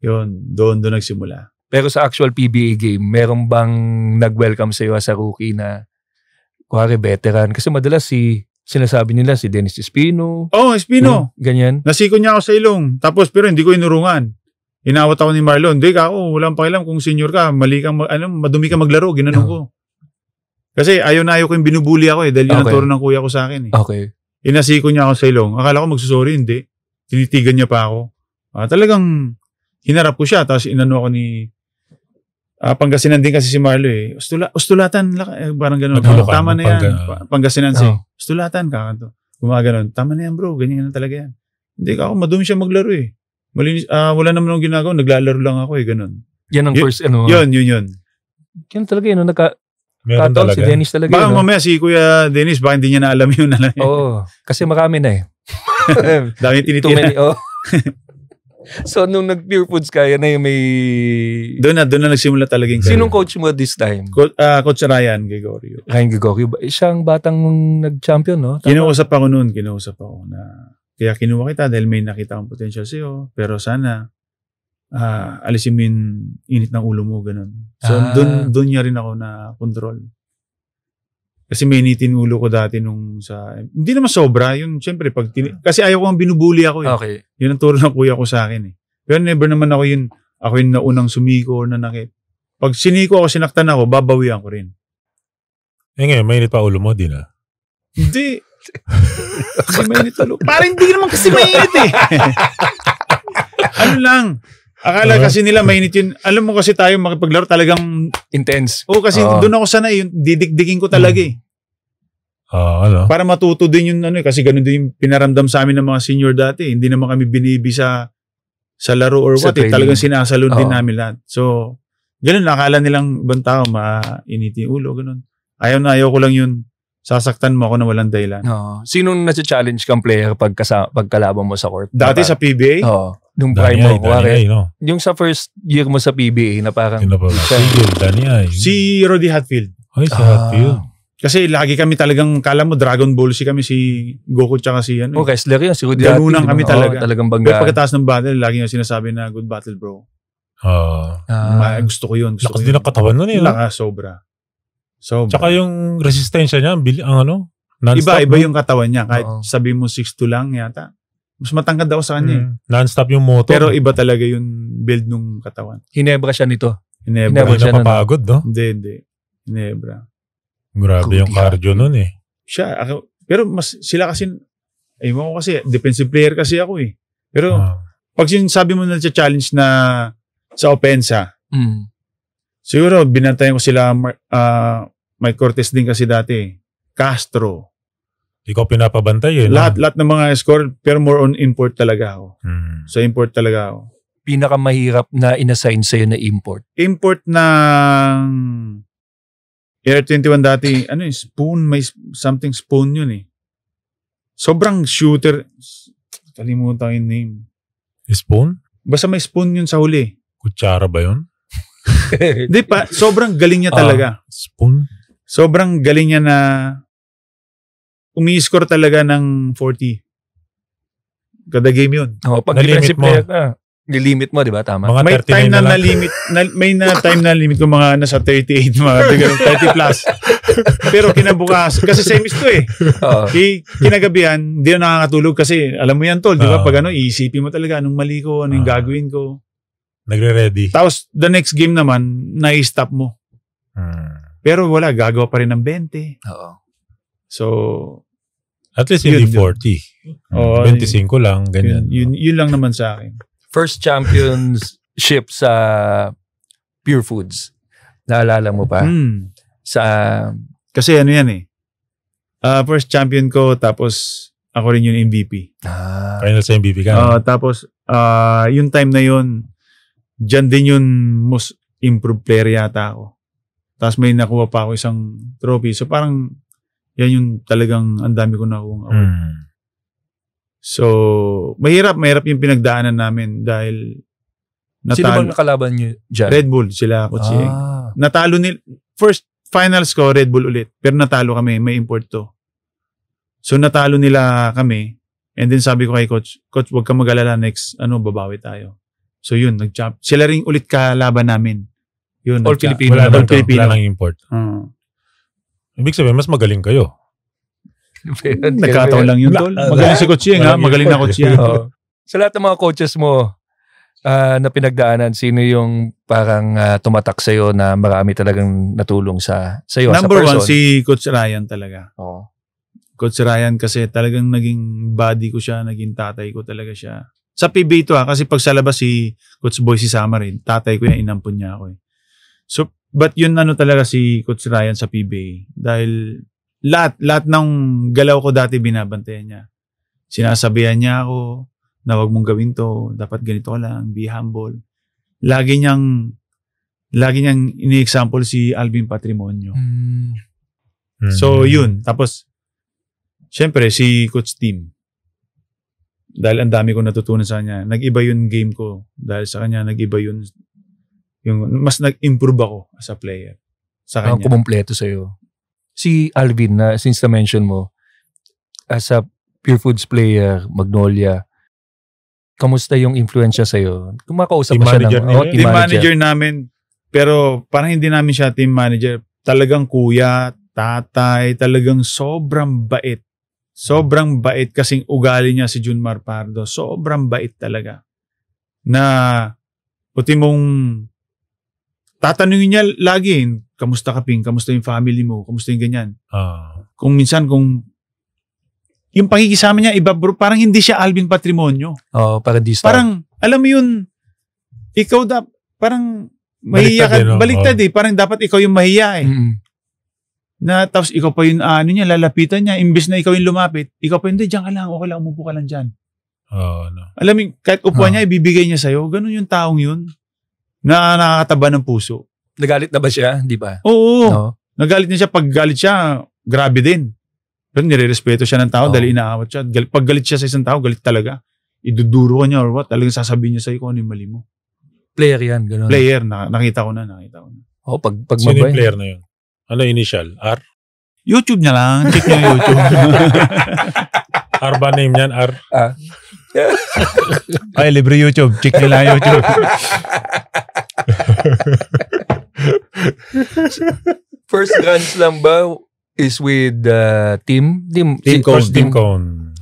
Yun, doon nagsimula. Pero sa actual PBA game, meron bang nag-welcome sa'yo as a rookie na, kuwari, veteran? Kasi madalas sinasabi nila si Dennis Espino. Espino. Ganyan. Nasiko niya ako sa ilong. Tapos, pero hindi ko inurungan. Inawat ako ni Marlon. Hindi ka ako, walang pakialam kung senior ka, mali kang, madumi ka maglaro, ginanong ko. Kasi ayaw ko yung binubuli ako dahil yun ang turo ng kuya ko sa akin. Okay. Inasiko niya ako sa ilong. Akala ko magsusorry, hindi. Tinitigan niya pa ako. Talagang hinarap ko siya. Tapos inano ako ni Pangasinan din kasi si Marlo eh. Ustulatan. Parang gano'n. Tama na yan. Pangasinan si. Ustulatan ka. Gumaganon. Tama na yan bro. Ganyan na talaga yan. Hindi ka ako. Madumi siya maglaro eh. Malinis, wala naman akong ginagawa. Naglalaro lang ako eh. Ganun. Yan ang first ano. Yun. Yan talaga yun. Nagkataon si Dennis talaga. Baka mamaya si Kuya Dennis, baka hindi niya na alam yun. Oo. Kasi marami na eh. Dami tinitira. So, nung nag-Pure Foods ka, yan na yung may... Doon na nagsimula talaga yung Sinong coach mo this time? Coach Ryan Gregorio. Ryan Gregorio. Siyang batang nag-champion, no? Kinausap ako na kaya kinuha kita dahil may nakita akong potential sa'yo, pero sana alisin mo yung init ng ulo mo, ganun. So, doon niya rin ako na control. Kasi may initin ulo ko dati nung sa... Hindi naman sobra. Yun, syempre, kasi ayaw ko ang binubuli ako. Okay. Yun ang turo ng kuya ko sa akin. Pero never naman ako yung naunang sumiko or nanakit. Pag siniko ako, sinaktan ako, babawian ko rin. Ngayon, mainit pa ulo mo, di na? Hindi. Kasi mainit ulo. Parang hindi naman kasi mainit eh. Ano lang. Akala kasi nila mainit yun. Alam mo kasi tayo makipaglaro talagang... Intense. Oo, kasi doon ako sanay. Yung didikdikin ko talaga eh. Ano? Para matuto din yung kasi ganun din yung pinaramdam sa amin ng mga senior dati. Hindi naman kami binibi sa laro or what. Talagang sinasalon din namin lahat. So, ganun. Akala nilang ibang tao mainiti yung ulo. Ganun. Ayaw ko lang yun. Sasaktan mo ako na walang dahilan. Sinong nasa-challenge kang player pagkalaban mo sa court? Dati sa PBA? Oo. Nung prime mo. Yung sa first year mo sa PBA na parang... Si Roddy Hatfield. Ay, si Hatfield. Kasi lagi kami talagang, kala mo Dragon Ball kami si Goku tsaka si wrestler yun, si Roddy Hatfield. Ganunang kami talaga. Talagang bangga. Pagkatapos ng battle, lagi nga sinasabi na good battle bro. Gusto ko yun. Lakas din ang katawan nun eh. Lakas, sobra. Tsaka yung resistensya niya, non-stop. Iba yung katawan niya. Kahit sabi mo 6'2" lang yata. Mas matangkad ako sa kanya. Non-stop yung motor. Pero iba talaga yung build nung katawan. Hinebra siya nito. Hinebra siya napapagod, no? Hindi. Hinebra. Grabe yung cardio nun eh. Pero sila kasi, mo kasi, defensive player kasi ako eh. Pero, pag sabi mo na challenge na sa opensa, siguro, binantayan ko sila, Mike Cortez din kasi dati, Castro. Ikaw pinapabantay eh. Lahat ng mga score, pero more on import talaga ako. So, import talaga ako. Pinakamahirap na inassign sa'yo na import? Import ng Air 21 dati, spoon, may something spoon yun eh. Sobrang shooter. Kalimutan yung name. Spoon? Basta may spoon yun sa huli. Kutsara ba yun? Hindi pa, sobrang galing niya talaga. Spoon? Sobrang galing niya na umi-score talaga ng 40. Kada game yun. Pag defensive player ka, nilimit mo, di ba? Tama. Mga may time na limit, may time na limit ko mga nasa 38, mga 30 plus. Pero kinabukas, kasi semis to eh. Kinagabihan, hindi na nakakatulog kasi alam mo yan tol, di ba? Pag iisipin mo talaga anong mali ko, anong gagawin ko. Nagre-ready. Tapos the next game naman, na-stop mo. Pero wala, gagawa pa rin ng 20. So, at least hindi 40. 25 lang, ganyan. Yun lang naman sa akin. First championship sa Pure Foods. Naalala mo pa? Kasi yan eh. First champion ko, tapos ako rin yung MVP. Final sa MVP ka? Tapos, yung time na yun, dyan din yung most improved player yata ako. Tapos may nakuha pa ako isang trophy. So parang, yan yung talagang ang dami ko nakuha award. So, mahirap yung pinagdaanan namin dahil sino ba nakalaban nyo dyan? Red Bull, sila Coach Yeng. Natalo first finals ko, Red Bull ulit. Pero natalo kami, may import to. So, natalo nila kami. And then sabi ko kay Coach, huwag ka mag-alala next, babawi tayo. So, yun, nag-champ. Sila rin ulit kalaban namin. Yun, All Filipino. Wala nang import. Ibig sabihin, mas magaling kayo. Nagkataon lang yun, tol. Magaling si Coach Yeng, ha? Magaling na Coach Yeng. Sa lahat ng mga coaches mo na pinagdaanan, sino yung parang tumatak sa'yo na marami talagang natulong sa'yo Number sa person? Number 1, si Coach Ryan talaga. Coach Ryan kasi talagang naging buddy ko siya, naging tatay ko talaga siya. Sa PBA to kasi pag sa labas si Coach Boy si Sama rin, tatay ko yan, inampun niya ako eh. So, but yun talaga si Coach Ryan sa PBA. Dahil lahat ng galaw ko dati binabantayan niya. Sinasabihan niya ako na wag mong gawin to, dapat ganito ka lang, be humble. Lagi niyang ini-example si Alvin Patrimonio. So yun, tapos syempre si Coach Tim. Dahil ang dami ko natutunan sa kanya. Nag-iba yung game ko. Dahil sa kanya, nag-iba yung mas nag-improve ako as a player. Sa kanya. Ang kumumpleto sa'yo. Si Alvin, na since na-mention mo, as a Pure Foods player, Magnolia, kamusta yung influensya sa'yo? Kumakausap ba siya ng team manager namin. Pero parang hindi namin siya team manager. Talagang kuya, tatay, talagang sobrang bait. Sobrang bait kasing ugali niya si Junmar Pardo. Sobrang bait talaga. Na puti mong tatanungin niya lagi, kamusta ka, Ping? Kamusta yung family mo? Kamusta yung ganyan? Kung minsan, yung pakikisama niya, iba, bro, parang hindi siya Alvin Patrimonio. Parang di star. Parang, alam mo yun, ikaw parang mahiya ka, baliktad eh. Parang dapat ikaw yung mahiya eh. Mm-hmm. Na tapos ikaw pa yung niya, lalapitan niya, imbes na ikaw yung lumapit, ikaw pa hindi, diyan ka lang, okay lang, umupo ka lang dyan. No. Alam mo, kahit upuan niya, ibibigay niya sa'yo, ganun yung taong yun, na nakakataba ng puso. Nagalit na ba siya? Di ba? Oo. No? Nagalit niya siya. Pag galit siya, grabe din. Pero nire-respeto siya ng tao dahil inaawat siya. Pag galit siya sa isang tao, galit talaga. Iduduro ka niya or what, talagang sasabihin niya sa'yo kung ano yung mali mo. Player yan, gano'n. Player, nakita ko na. Pag sino yung player na yun? Ano initial? R? YouTube niya lang. Check niya YouTube. R ba name niyan? R? Ay, libre YouTube. Check niya lang YouTube. First Grand Slam ba is with Team Cone.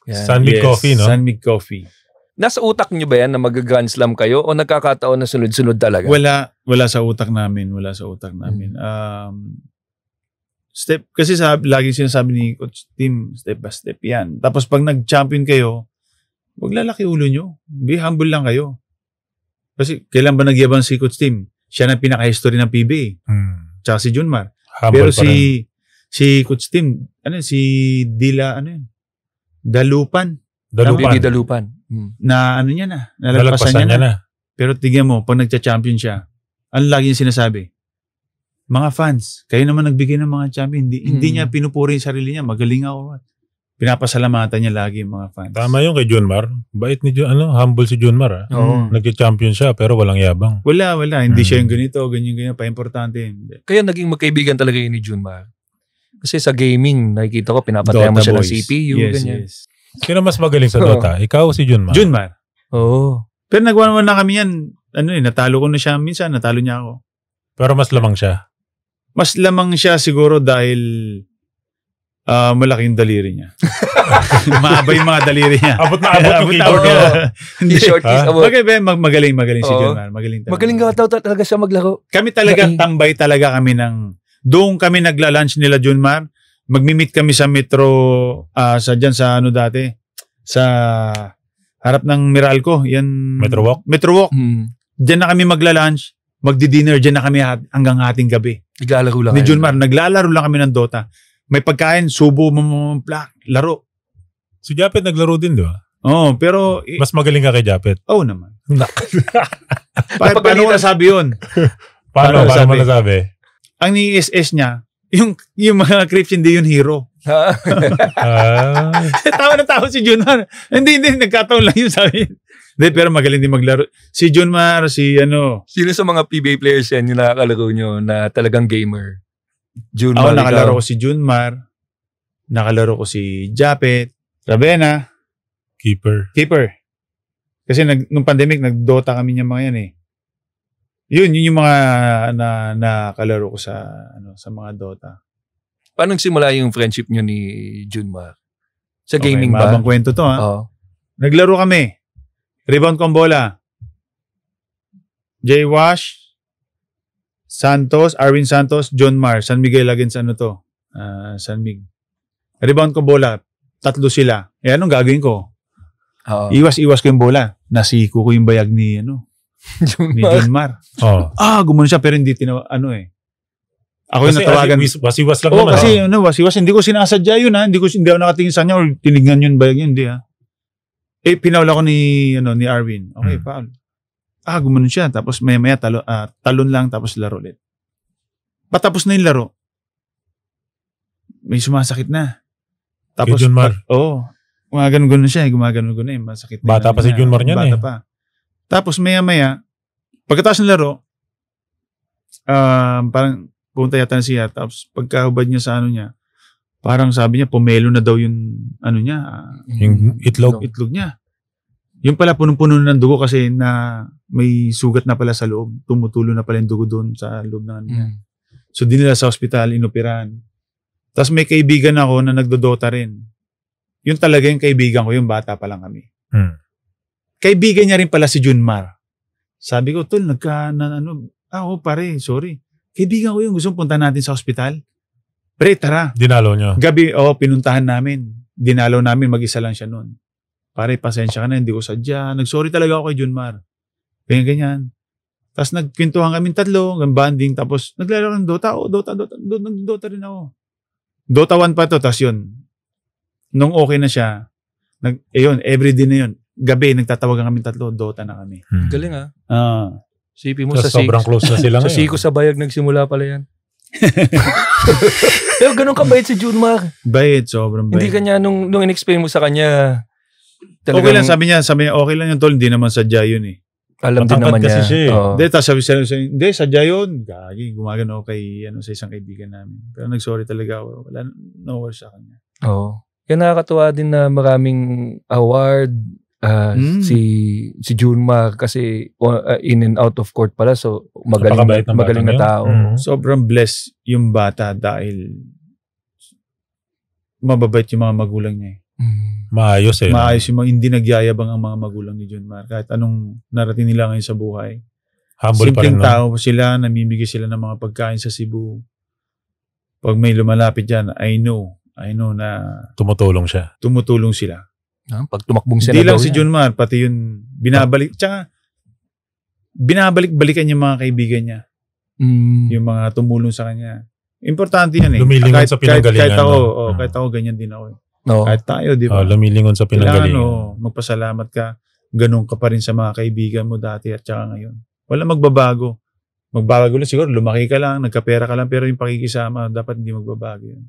Yeah. Sunmig Coffee, no? Sunmig Coffee. Nasa utak niyo ba yan na mag-Grand Slam kayo o nagkakataon na sunod-sunod talaga? Wala sa utak namin. Kasi laging sinasabi ni Coach Tim, step by step yan. Tapos pag nag-champion kayo, wag lalaki ulo nyo. Be humble lang kayo. Kasi kailan ba nagyabang si Coach Tim? Siya na pinaka-history ng PBA. Tsaka si Junmar. Pero si Coach Tim, si Dalupan. Na niya na. Nalagpasan niya na. Pero tignan mo, pag nagcha-champion siya, ano lagi yung sinasabi? Mga fans, kayo naman nagbigay ng mga champion. Hindi niya pinupuri yung sarili niya. Magaling ako. Pinapasalamatan niya lagi yung mga fans. Tama yung kay Junmar. Bait ni humble si Junmar. Nagcha-champion siya pero walang yabang. Wala. Hindi siya yung ganito, ganyan, pa-importante. Kaya naging magkaibigan talaga yun ni Junmar. Kasi sa gaming, nakikita ko, pinapatayan mo siya ng CPU. Ganyan. Yes. Sino mas magaling sa Dota? Ikaw o si Junmar? Junmar. Pero nagwan na kami yan. Natalo ko na siya minsan. Natalo niya ako. Pero mas lamang siya? Mas lamang siya siguro dahil malaki yung daliri niya. Maaba yung mga daliri niya. Abot na abot yung keyboard niya. Hindi short keys abot. Magaling si Junmar. Magaling talaga. Magaling talaga siya maglaro. Kami talaga, tambay talaga kami doon kami nagla-lunch nila Junmar. Magmi-meet kami sa Metro, dyan sa dati, sa harap ng Meralco. Yan. Metro Walk. Diyan na kami magla-lunch. Magdi-dinner dyan na kami hanggang hating gabi. Naglalaro lang. Ni Junmar, naglalaro lang kami ng Dota. May pagkain, subo, laro. Si Japet naglaro din, di ba? Oo, pero... Mas magaling ka kay Japet. Oo naman. Paano ko nasabi yun? Paano mo nasabi? Ang ni-SS niya, yung mga creeps, hindi yun hero. Tawa na tawa si Junmar. Hindi, nagkataon lang yun sabi. Hindi, pero magaling din maglaro. Si Junmar, Sino sa mga PBA players yan yung nakakalaro nyo na talagang gamer? Junmar. Ako nakalaro ko si Junmar. Nakalaro ko si Japet. Ravena. Keeper. Kasi nung pandemic, nag-Dota kami niya mga yan eh. Yun yung mga nakalaro ko sa mga Dota. Paano simula yung friendship nyo ni Junmar? Sa gaming ba? Mabang kwento to ha. Naglaro kami. Rebound ko ang bola. Jay Wash, Arwin Santos, John Mar, San Miguel against San Mig. Rebound ko bola. 3 sila. Anong gagawin ko? Iwas ko yung bola. Nasiko ko yung bayag ni ni John Mar. Gumano siya pero hindi Ako yung natawagan. Wasiwas lang naman. Kasi wasiwas. Hindi ko sinasadya yun ha. Hindi ako nakatingin sa kanya or tinignan yun bayag yun. Hindi ha. Pinawala ko ni Arwin. Okay, foul. Gumano siya. Tapos maya talon lang tapos laro ulit. Patapos na yung laro. May sumasakit na. Tapos, John Mar. gumagano siya, masakit. Bata pa si Junmar niyan Bata pa. Tapos maya-maya, pagkatapos ng laro, parang punta yata na siya, tapos pagkahubad niya sa ano niya, parang sabi niya, pumelo na daw yung ano niya. Yung itlog niya. Yung pala punong-puno ng dugo kasi na may sugat na pala sa loob. Tumutulo na pala yung dugo doon sa loob ng ano niya. So dinala sa ospital, inoperahan. Tapos may kaibigan ako na nagdodota rin. Yun talaga yung kaibigan ko, yung bata pa lang kami. Kaibigan niya rin pala si Junmar. Sabi ko, tol, pare, sorry. Kaibigan ko yung gusto punta natin sa ospital. Pre, tara. Dinalo niyo? Gabi, pinuntahan namin. Dinalo namin, mag-isa lang siya noon. Pare, pasensya ka na, hindi ko sadya. Nag-sorry talaga ako kay Junmar. Ganyan. Tapos nagkwentuhan kami tatlo, banding, tapos naglalaro ng Dota. Dota rin ako. Dota 1 pa to, tapos yun. Nung okay na siya, everyday na yun. Gabi, nagtatawagan kami tatlo, Dota na kami. Galing Sipi mo so, sobrang close na sila ngayon. Sa Siko sa Bayag nagsimula pala yan. Pero ganun kabait si Junmar. Bayad, sobrang bayad. Hindi kanya, nung in-explain mo sa kanya, talagang, okay lang, sabi niya, okay lang yung tol, hindi naman sadya yun eh. Alam din naman niya. Hindi, tapos sabi siya, hindi, sadya yun. Gagi, gumagano kay sa isang kaibigan namin. Pero nag-sorry talaga ako. Wala, no words sa kanya. Oo. Kaya nakakatuwa din na maraming award si Junmar kasi in and out of court pala. So, magaling na tao. Sobrang blessed yung bata dahil mababait yung mga magulang niya eh. Maayos eh. Maayos yung hindi nagyayabang ang mga magulang ni Junmar. Kahit anong narating nila ngayon sa buhay. Humble pa rin. Simpleng tao sila, namimigay sila ng mga pagkain sa Cebu. Pag may lumalapit dyan, I know na tumutulong siya. Tumutulong sila. Pag tumakbong sila. Hindi lang si Junmar, pati yun binabalik. Tsaka binabalik-balikan yung mga kaibigan niya. Yung mga tumulong sa kanya. Importante yan eh. Lumilingon sa pinanggalingan. Kahit ako ganyan din ako eh. No. Kahit tayo, di ba? Lumilingon sa pinanggalingan. Magpasalamat ka. Ganun ka pa rin sa mga kaibigan mo dati at saka ngayon. Wala magbabago. Magbabago lang siguro. Lumaki ka lang, nagkapera ka lang, pero yung pakikisama, dapat hindi magbabago yun.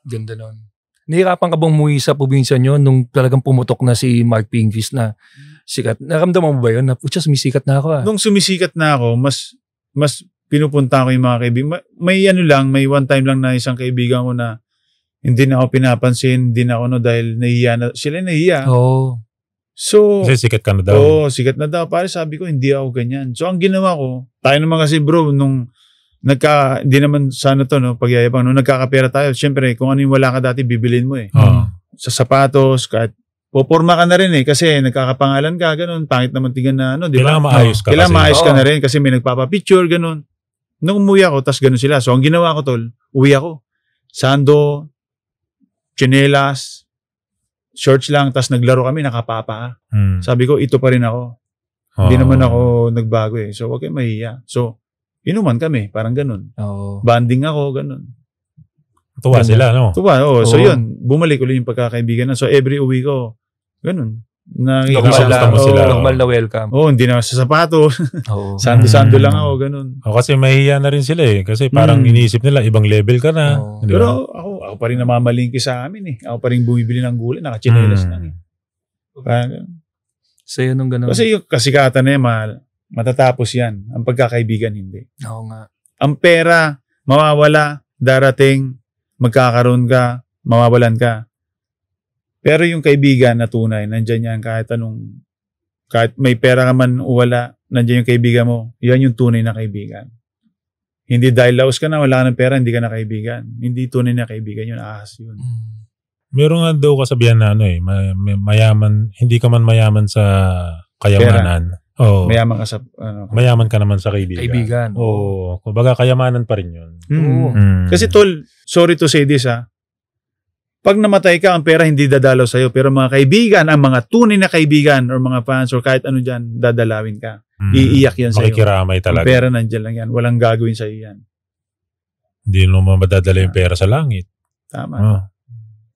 Ganda nun. Nahirapan ka bang umuwi sa probinsya nyo nung talagang pumutok na si Mark Pingfist na sikat? Naramdaman mo ba yun? Sumisikat na ako Nung sumisikat na ako, mas pinupunta ko yung mga kaibigan. May one time lang na isang kaibigan ko na hindi na ako pinapansin, hindi na ako dahil nahiya na. Sila nahiya. So, kasi sikat ka na daw. Sikat na daw. Pare sabi ko, hindi ako ganyan. So, ang ginawa ko, tayo naman kasi bro, nung hindi naman sana to, pagyayabang, nung nagkakapera tayo, syempre, kung ano yung wala ka dati, bibilin mo eh. Sa sapatos, kahit poporma ka na rin eh, kasi nagkakapangalan ka, ganun, pangit naman tingnan na, di ba? Kailangan maayos ka. Kailangan maayos ka na rin, kasi may nagpapapicture, ganun. Nung umuwi ako, tas ganun sila. So, ang ginawa ko, tol, uwi ako. Sando, tsinelas, shorts lang, tas naglaro kami, nakapapa. Sabi ko, ito pa rin ako. Hindi naman ako nagbago eh. So, wag kayo mahiya. So, inuman kami, parang ganun. Banding ako, ganun. Tuwa sila, no? Tuwa, So, yun, bumalik ulit yung pagkakaibigan na. So, every uwi ko, ganun. Normal na welcome. Hindi na sa sapatos. Sando-sando lang ako, ganun. Kasi mahihiya na rin sila eh. Kasi parang iniisip nila, ibang level ka na. Pero ako pa rin namamalingki sa amin eh. Ako pa rin bumibili ng gulay, nakachinelas lang eh. Sa'yo nung ganun. Kasi yung kasikatan na yan, matatapos yan. Ang pagkakaibigan, hindi. Oo nga. Ang pera, mawawala, darating, magkakaroon ka, mawawalan ka. Pero yung kaibigan na tunay, nandyan yan kahit may pera ka man o wala, nandyan yung kaibigan mo. Yan yung tunay na kaibigan. Hindi dahil laos ka na, wala ka ng pera, hindi ka na kaibigan. Hindi tunay na kaibigan yun, ahas yun. Meron nga daw kasabihan na mayaman, hindi ka man mayaman sa kayamanan. Mayaman ka sa mayaman ka naman sa kaibigan. Kumbaga kayamanan pa rin yun. Kasi tol, sorry to say this pag namatay ka, ang pera hindi dadalaw sa'yo. Pero mga kaibigan, ang mga tunay na kaibigan or mga fans or kahit ano dyan, dadalawin ka. Iiyak yan sa'yo. Makikiramay talaga. Ang pera nandyan lang yan. Walang gagawin sa'yo yan. Hindi naman madadala yung pera sa langit. Tama.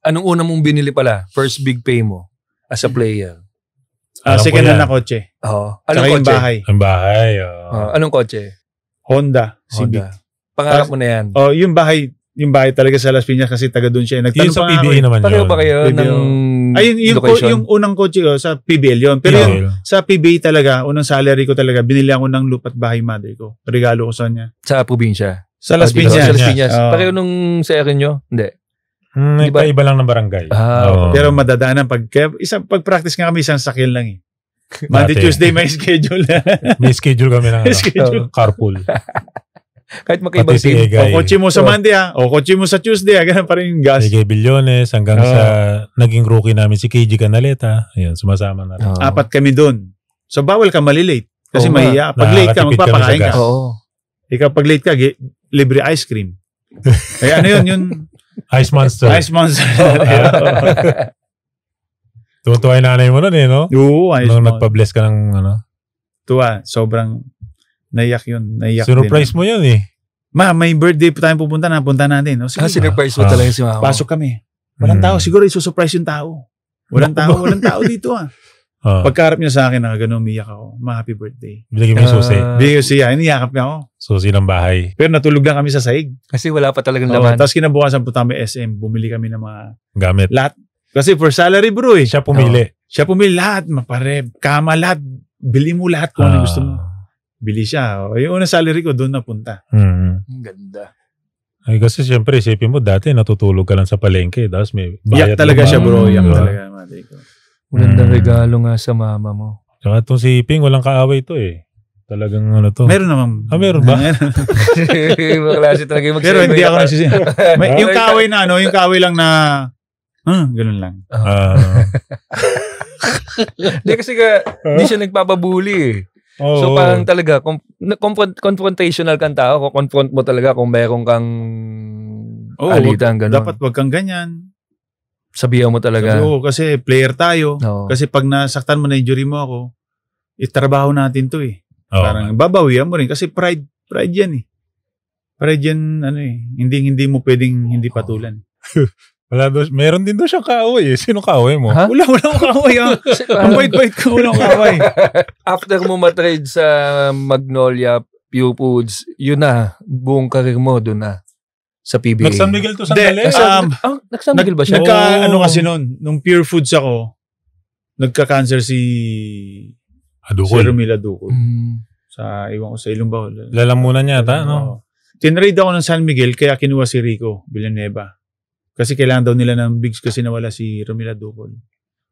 Anong una mong binili pala? First big pay mo as a player? Second hand na kotse. Anong kotse? Bahay. Ang bahay. Anong kotse? Honda Civic. Pangarap mo na yan. Yung bahay, yung bahay talaga sa Las Piñas kasi taga doon siya. Nagtanong sa pa PBA naman yun. Pareho ba kayo ng yung unang kotse ko sa PBL yun. Pero yung sa PBA talaga, unang salary ko talaga, binili ako ng lupa't bahay mother ko. Regalo ko sa kanya. Sa probinsya? Sa Las Piñas. Sa Las Piñas. Pareho nung sa area nyo? Hindi. Iba lang ng barangay. Pero madadaanan pag practice nga kami isang sakyan lang eh. Monday, Tuesday may schedule. May schedule kami ng carpool. Kahit magkaibang team. O kotse mo sa Monday o kotse mo sa Tuesday ganun pa rin yung gas. Sige, Bilyones hanggang sa naging rookie namin si KG Canaleta. Ayun, sumasama na rin. 4 kami doon. So bawal ka malilate. Kasi mahiya. Pag late ka, magpapakain ka. Ikaw pag late ka, libre ice cream. Kaya ano yun? Ice Monster. Ice Monster. Tuwa yung nanay mo nun no? Oo, Ice Monster. Nung nagpa-bless ka ng Tuwa, sobrang naiyak yun. Surprise mo yun May birthday pa tayong pupunta natin. No? Sinurprise mo talaga si mama. Pasok kami. Walang tao. Siguro isusurprise yung tao. Walang tao dito Pagkaharap niya sa akin, gano'n umiyak ako. Happy birthday. Binigyan mo yung susi. Binigyan ko siya. Iniyakap niya ako. Susi ng bahay. Pero natulog lang kami sa sahig. Kasi wala pa talagang laman. Tapos kinabukasan po tayo SM. Bumili kami ng mga gamit. Lahat. Kasi for salary bro eh. Siya pumili. Siya pumili lahat. Mapareb. Kama lahat. Bili mo lahat kung ano gusto mo. Bili siya. Yung unang salary ko doon napunta. Ganda. Ay kasi siyempre isipin mo dati natutulog ka lang sa palengke. Tapos may Yak bayad talaga siya bro. Yak talaga. Magandang regalo nga sa mama mo. Tsaka itong si Ping, walang kaaway ito Talagang to. Meron naman. Meron ba? Klase talaga yung pero hindi ako nagsisi. Yung kaaway na yung kaaway lang na ganun lang. Hindi kasi hindi siya nagpapabuli So parang talaga, confrontational kang tao, confront mo talaga kung meron kang alitan, gano'n. Dapat wag kang ganyan. Sabihan mo talaga. Kasi player tayo. Kasi pag nasaktan mo na injury mo ako, itrabaho natin to Parang babawian mo rin kasi pride yan Pride yan, hindi mo pwedeng hindi patulan. Meron din doon siyang kaaway Sino kaaway mo? Wala akong kaaway Ang bait-bait ko, wala akong kaaway. After mo matrade sa Magnolia, Pure Foods, yun na, buong karir mo doon na. Sa PBA. Nag-San Miguel to sandali? Nag-San Miguel ba siya? Kasi nun, nung Pure Foods ako, nagka-cancer si Romila Ducol. Iwan ko sa Ilumba. Lalamunan niya no? Tinrade ako ng San Miguel, kaya kinuha si Rico Villanueva. Kasi kailangan daw nila ng bigs kasi nawala si Romila Ducol.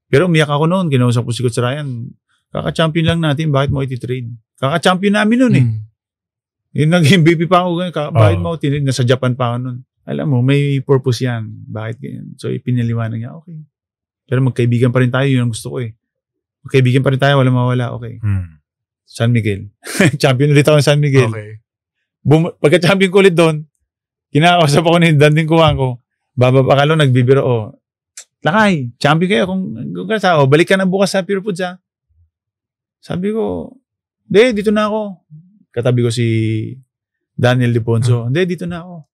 Pero umiyak ako noon, kinausap ko si Coach Ryan. Kaka-champion lang natin, bakit mo iti-trade? Kaka-champion namin noon Yung nag-MVP pa ako, bakit mo tinid? Nasa Japan pa ako nun. Alam mo, may purpose yan. Bakit ganyan? So, ipinaliwanag niya, okay. Pero magkaibigan pa rin tayo, yun ang gusto ko Magkaibigan pa rin tayo, walang mawala, okay. San Miguel. Champion ulit ako ng San Miguel. Okay. Pagka-champion ko ulit doon, kinakausap ako ni Danding Kuwang ko, akala nagbibiro, Lakay, champion kayo. Kung balik ka na bukas sa Pure Foods, Sabi ko, dito na ako. Katabi ko si Daniel Deponso. Hindi, dito na ako.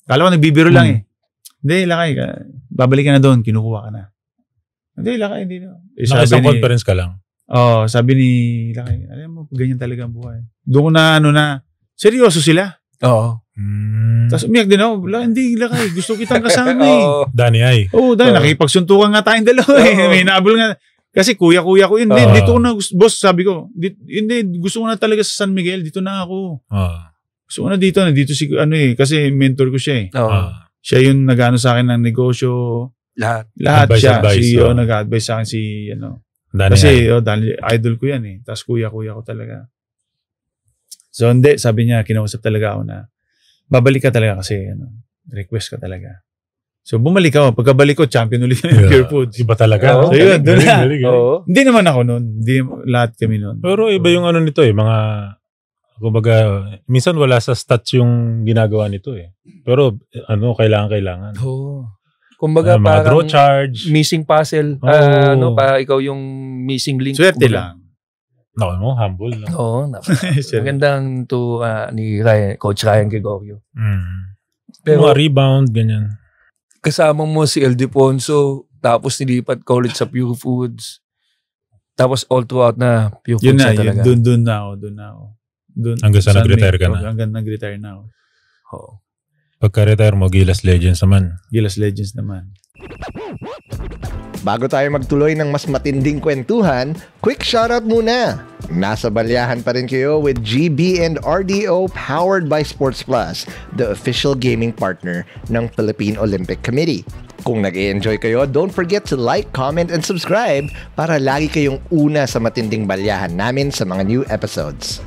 Kala ko nagbibiro lang Hindi, Lakay. Babalik ka na doon. Kinukuha ka na. Hindi, Lakay. Hindi na. Nakisang conference ka lang. Sabi ni Lakay, alam mo, ganyan talaga ang buhay. Doon ko na, seryoso sila. Oo. Tapos umiyak din ako. Hindi, Lakay. Gusto kitang kasama Dani ay. Dahil nakipagsuntukan nga tayong dalawa May nabol nga. Kasi kuya-kuya ko yun. Dito ko na, boss, sabi ko, hindi, gusto ko na talaga sa San Miguel, dito na ako. Gusto ko na dito si, kasi mentor ko siya Siya yung nag-ano sa akin ng negosyo. Lahat siya. CEO, nag-advise sa akin si, Dani kasi, dahil idol ko yan Tapos kuya-kuya ko talaga. So, hindi, sabi niya, kinausap talaga ako na, babalik ka talaga kasi, request ka talaga. So, bumalik ako. Pagkabalik ko, champion ulit ng Pure Foods. Iba talaga. So, yun, doon na. Hindi naman ako noon. Hindi, lahat kami noon. Pero iba yung nito mga, kumbaga, minsan wala sa stats yung ginagawa nito Pero, kailangan. Kumbaga, mga draw charge. Missing puzzle. Para ikaw yung missing link. Swerte lang. Humble. Oo. Magandang ni Coach Ryan Gregorio. Pero, mga rebound, ganyan. Kasama mo si El Deponso, tapos nilipat college sa Pure Foods. Tapos all throughout na Pure Foods na talaga. Doon na ako. Hanggang sa nag-retire ka na. Hanggang nag-retire na ako. Pagka-retire mo, Gilas Legends naman. Gilas Legends naman. Bago tayo magtuloy ng mas matinding kwentuhan, quick shoutout muna. Nasa Balyahan pa rin kayo with GB and RDO powered by Sports Plus, the official gaming partner ng Philippine Olympic Committee. Kung nag-e-enjoy kayo, don't forget to like, comment, and subscribe para lagi kayong una sa matinding balyahan namin sa mga new episodes.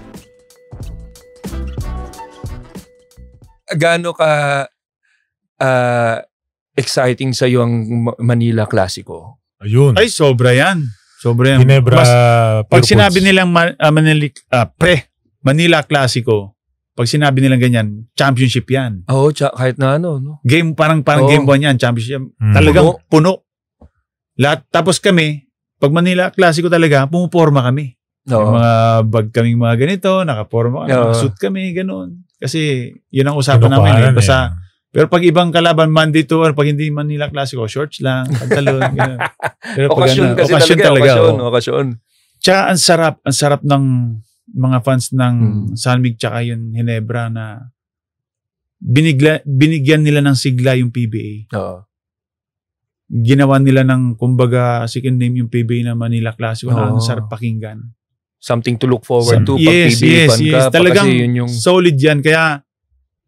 Gaano ka exciting sa yung Manila Clasico? Ayun. Ay, sobra yan. Sobra yan. Ginebra pag sinabi nilang Manila Clasico, pag sinabi nilang ganyan, championship yan. Oo, kahit na ano. No? Game, parang game 1 yan, championship. Talagang puno. Lahat. Tapos kami, pag Manila Clasico talaga, pumuporma kami. Yung mga bag kaming mga ganito, nakaporma kami, suit kami, ganun. Kasi yun ang usapan namin. Basta, pero pag ibang kalaban, Monday to, or pag hindi Manila Clasico, shorts lang, pantalon, gano'n. Okasyon kasi okasyon. Tsaka ang sarap ng mga fans ng San Mig tsaka yung Ginebra na binigyan nila ng sigla yung PBA. Oo. Ginawa nila ng, kumbaga, second name yung PBA na Manila Clasico na ang sarap pakinggan. Something to look forward to pag PBA fan ka. Talagang yun yung solid yan. Kaya,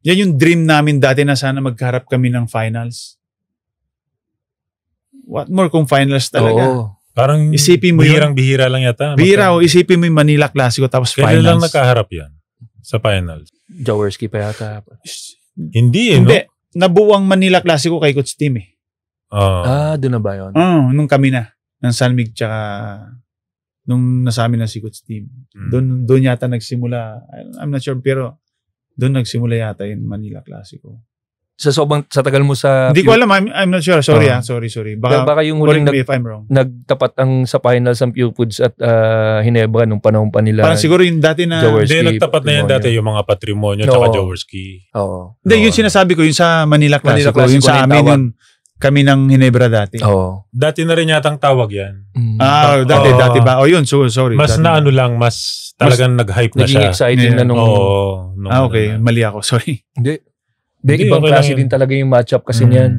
yan yung dream namin dati na sana magkaharap kami ng finals. What more kung finals talaga? Oo. Parang isipin mo bihirang-bihira lang yata. Bihira o isipin mo yung Manila Clasico tapos finals. Kailan lang nakaharap yan sa finals? Jaworski pa yata. Hindi no? Nabuwang Manila Clasico kay Coach Tim eh. Doon na ba yun? Nung kami na. Ng San Mig tsaka nung nasamin na si Coach Tim. Doon yata nagsimula. I'm not sure pero doon nagsimula yata yung Manila Clasico. Sa tagal mo sa... Hindi ko alam. I'm not sure. Sorry. Baka yung huling if I'm wrong. Nagtapat ang sa finals ng Pure Foods at Ginebra nung panahon pa nila. Parang siguro yung dati na... Hindi, nagtapat na yan dati yung mga Patrimonio tsaka Jaworski. Oo. Hindi, yung sinasabi ko, yung sa Manila Clasico yung sa amin yun, kami ng Ginebra dati. Oo. Dati na rin yatang tawag yan. Dati ba? Yun, sorry. Mas na ano lang, mas talagang nag-hype na siya. Naging exciting na nung... okay. Mali ako. Sorry. Hindi, ibang klase din talaga yung matchup kasi niyan.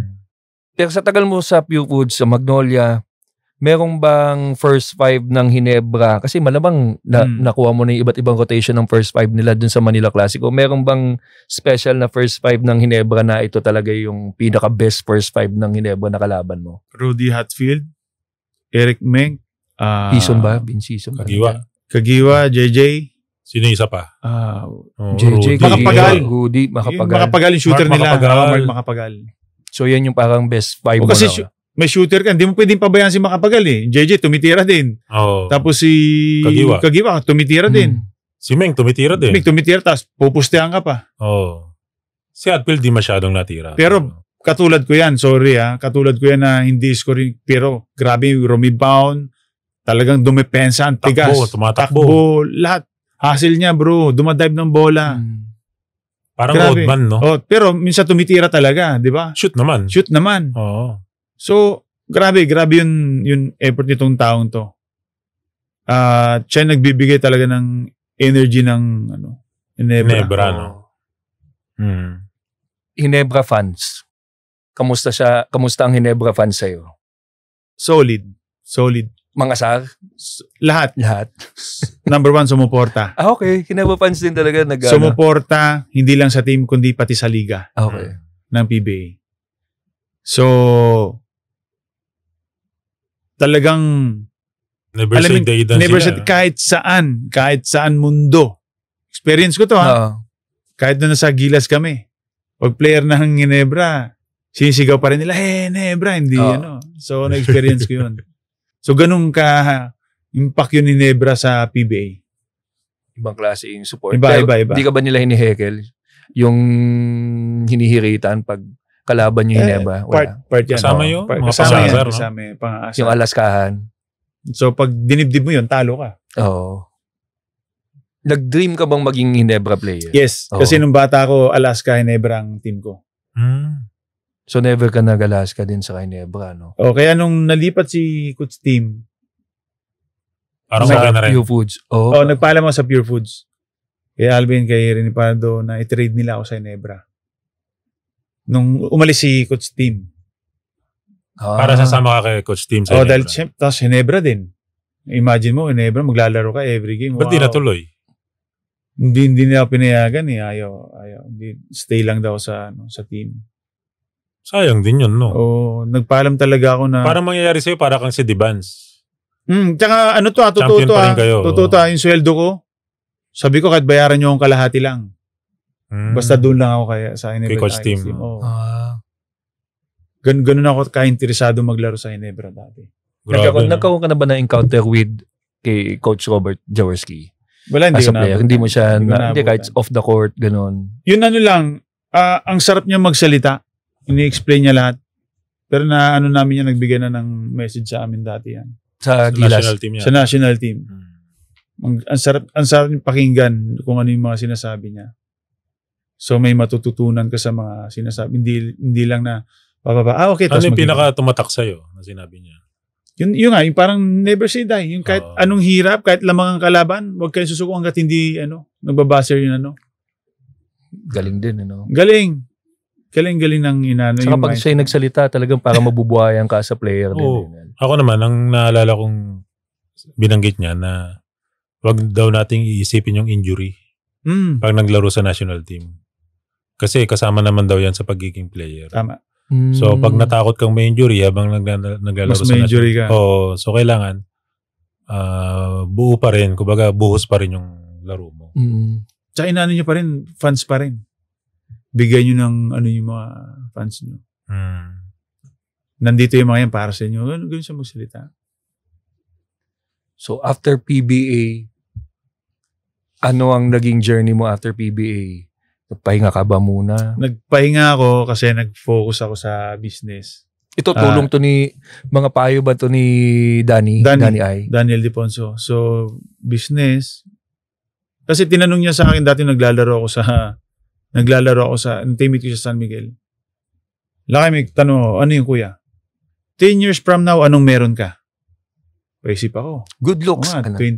Pero sa tagal mo sa Pure Foods, sa Magnolia, merong bang first 5 ng Ginebra? Kasi malamang nakuha mo na yung iba't ibang rotation ng first 5 nila dun sa Manila Clasico. Merong bang special na first 5 ng Ginebra na ito talaga yung pinaka-best first 5 ng Ginebra na kalaban mo? Rudy Hatfield, Eric Meng, Season ba? Season ba? Kagiwa, JJ. Sino isa pa? JJ, Makapagal. Rudy, Makapagal yung shooter nila. Mark Makapagal. So yan yung parang best 5 mo kasi may shooter ka, hindi mo pwedeng pabayaan si Makapagal eh. JJ tumitira din. Tapos si Kagiwa tumitira din. Si Meng tumitira din. Meng tumitira, tapos pupustehan ka pa. Si Hatfield di masyadong natira. Pero katulad ko yan, sorry katulad ko yan na hindi scoring, pero grabe yung rebound, talagang dumepensa, ang tigas. Takbo, lahat. Hustle niya bro, dumadive ng bola. Parang odd man, no? Pero minsan tumitira talaga, di ba? Shoot naman. So, grabe yung effort nitong taong to. Siya nagbibigay talaga ng energy ng Ginebra. Ginebra fans. Kamusta ang Ginebra fans sa'yo? Solid. Mga sar? Lahat. Number 1, sumuporta. Okay. Ginebra fans din talaga. Sumuporta, hindi lang sa team, kundi pati sa liga. Okay. Ng PBA. So, talagang never say kahit saan mundo. Experience ko to Kahit na nasa Gilas kami. Pag player ng Ginebra, sinisigaw pa rin nila, Ginebra, hindi So, na-experience ko yun. So, ganun ka-impact yun ni Ginebra sa PBA. Ibang klase yung support. Iba. Hindi ka ba nila hinihekel? Yung hinihiritan pag kalaban yung Ginebra? Part yan. Kasama yun? Kasama yung pang-aasar. Yung alaskahan. So, pag dinibdib mo yun, talo ka. Oo. Nag-dream ka bang maging Ginebra player? Yes. Kasi nung bata ko, Alaska, Ginebra ang team ko. So never ka nag-Alaska din sa Ginebra, no? Kaya nung nalipat si Coach Tim, parang sa Pure Foods. Nagpaalam ako sa Pure Foods. Kay Alvin, kay Rene Pardo, na i-trade nila ako sa Ginebra. Nung umalis si Coach Tim. Para sasama ka kay Coach Tim sa Dahil tapos Ginebra din. Imagine mo, Ginebra, maglalaro ka every game. Ba't di natuloy? Hindi nila pinayagan eh. Ayaw. Stay lang daw sa team. Sayang din yun, no? Nagpaalam talaga ako na... Parang mangyayari sa'yo, para kang si Divans. Tsaka totoo to, yung sweldo ko. Sabi ko, kahit bayaran nyo akong kalahati lang. Basta doon lang ako sa Ginebra. Kay Coach Tim. Ganun ako ka-interesado maglaro sa Ginebra dati. Nagkaroon ka na ba na encounter with kay Coach Robert Jaworski? Wala, hindi as a player. Hindi mo siya, hindi kahit off the court, ganun. Yun lang, ang sarap niya magsalita. Ini-explain niya lahat. Pero namin niya, nagbigay na ng message sa amin dati yan. Sa national team yan. Sa national team. Ang sarap niya pakinggan kung ano yung mga sinasabi niya. So may matututunan ka sa mga sinasabi. Hindi lang na okay. Ano yung pinaka tumatak sa'yo na sinabi niya? Yun nga, yung parang never say die. Yung kahit anong hirap, kahit lamang ang kalaban, huwag kayong susuko hanggat hindi, nagbabaser yun, Galing din, Galing ng inano. Saka pag siya'y nagsalita, talagang para mabubuhayan ka sa player din. Ako naman, ang naalala kong binanggit niya na wag daw nating iisipin yung injury pag naglaro sa national team. Kasi kasama naman daw yan sa pagiging player. Tama. So, pag natakot kang may injury habang naglalaro sa injury ka. So kailangan buo pa rin. Kumbaga, buhos pa rin yung laro mo. Tsaka inano nyo pa rin, fans pa rin. Bigyan nyo ng yung mga fans nyo. Nandito yung mga yan para sa inyo. Ganun siya magsalita. So, after PBA, ano ang naging journey mo after PBA? Nagpahinga ka ba muna? Nagpahinga ako kasi nag-focus ako sa business. Ito tulong to ni, mga payo ba to ni Danny I? Daniel Deponso. So, business. Kasi tinanong niya sa akin dati naglalaro ako sa teammate ko sa San Miguel. Laki may tanong, ano yung kuya? 10 years from now, anong meron ka? Paisip ako. Good looks. 20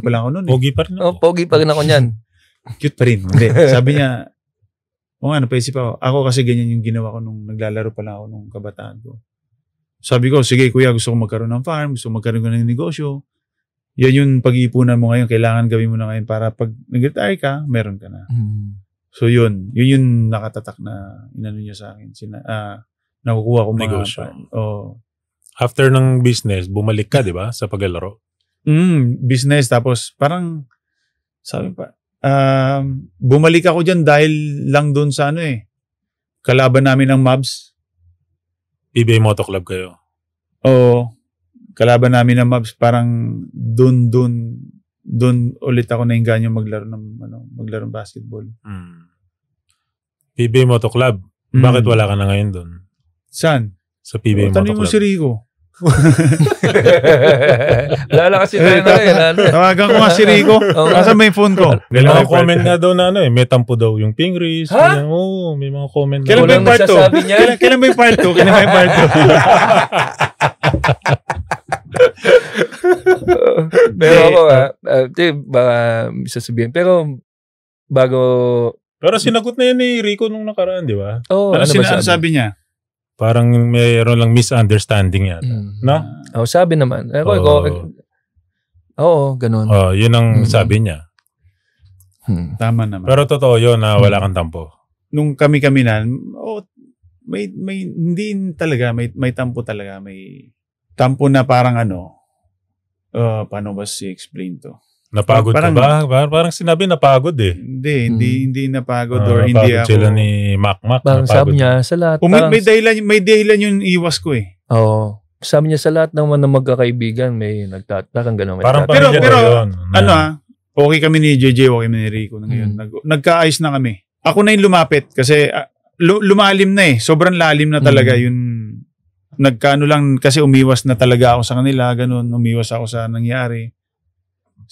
pa lang ako noon. Pogi pa rin ako. Pogi pa rin ako niyan. Cute pa rin. Hindi. Sabi niya, napaisip ako. Ako kasi ganyan yung ginawa ko nung naglalaro pa lang ako nung kabataan ko. Sabi ko, sige kuya, gusto ko magkaroon ng farm, gusto ko magkaroon ng negosyo. Yan yung pag-iipunan mo ngayon. Kailangan gawin mo na ngayon para pag nag-retire ka, meron ka na. So yun yung nakatatak na inano niya sa akin. Nakukuha ko mga negosyo. After ng business, bumalik ka, di ba? Sa paglalaro. Business. Tapos parang, sabi pa, bumalik ako dyan dahil lang doon sa kalaban namin ng Mavs. PBA Moto Club kayo? Oo. Kalaban namin ng Mavs. Parang doon ulit ako nainganyo maglaro ng basketball. PBA Moto Club. Bakit wala ka na ngayon doon? Saan? Sa PBA Moto Club. Tanong mo si Rico. Lala kasi tayo na Tawagan ko nga si Rico. Kasi may phone ko. May mga comment nga daw na may tampo daw yung Pingris. May mga comment. Kailan ba yung part 2? Kailan ba yung part 2? Pero ako baka sasabihin. Pero sinagot na yan ni Rico nung nakaraan, di ba? Ano sabi niya? Parang mayroon lang misunderstanding yata. No? Sabi naman. Ganun. Yun ang sabi niya. Tama naman. Pero totoo yun na wala kang tampo. Nung kami na, may hindi talaga, may tampo talaga. May tampo na parang paano ba si-explain to? Napagod ka ba? Parang sinabi napagod eh. Hindi napagod or hindi ako. Sila ni Mac. Parang sabi niya sa lahat. May dahilan yung iwas ko eh. Oo. Sabi niya sa lahat naman ng magkakaibigan may parang gano'n. Pero okay kami ni JJ, okay kami ni Rico na ngayon. Nagkaayos na kami. Ako na yung lumapit kasi lumalim na eh. Sobrang lalim na talaga yung nagkano lang kasi umiwas na talaga ako sa kanila, ganun. Umiwas ako sa nangyari.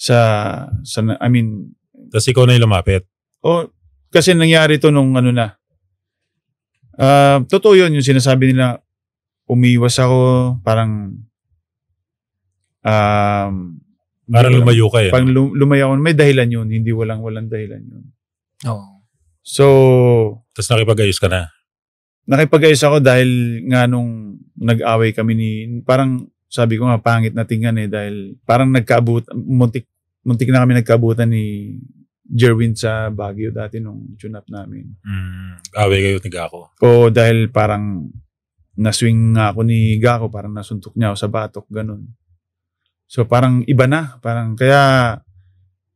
Tapos ikaw na yung lumapit. Kasi nangyari to nung totoo yun, yung sinasabi nila, umiwas ako, parang lumayo ka eh. Pag lumayo ako, may dahilan yun, hindi walang dahilan yun. Oh. So, tapos nakipag-ayos ka na? nakipag-ayos ako dahil nga nung nag-away kami parang sabi ko nga pangit na tingnan dahil parang muntik na kami nagkaabutan ni Jerwin sa Baguio dati nung tune-up namin. Away kayo ni Gako? O dahil parang naswing nga ako ni Gako, parang nasuntok niya ako sa batok, ganun. So parang iba na, parang kaya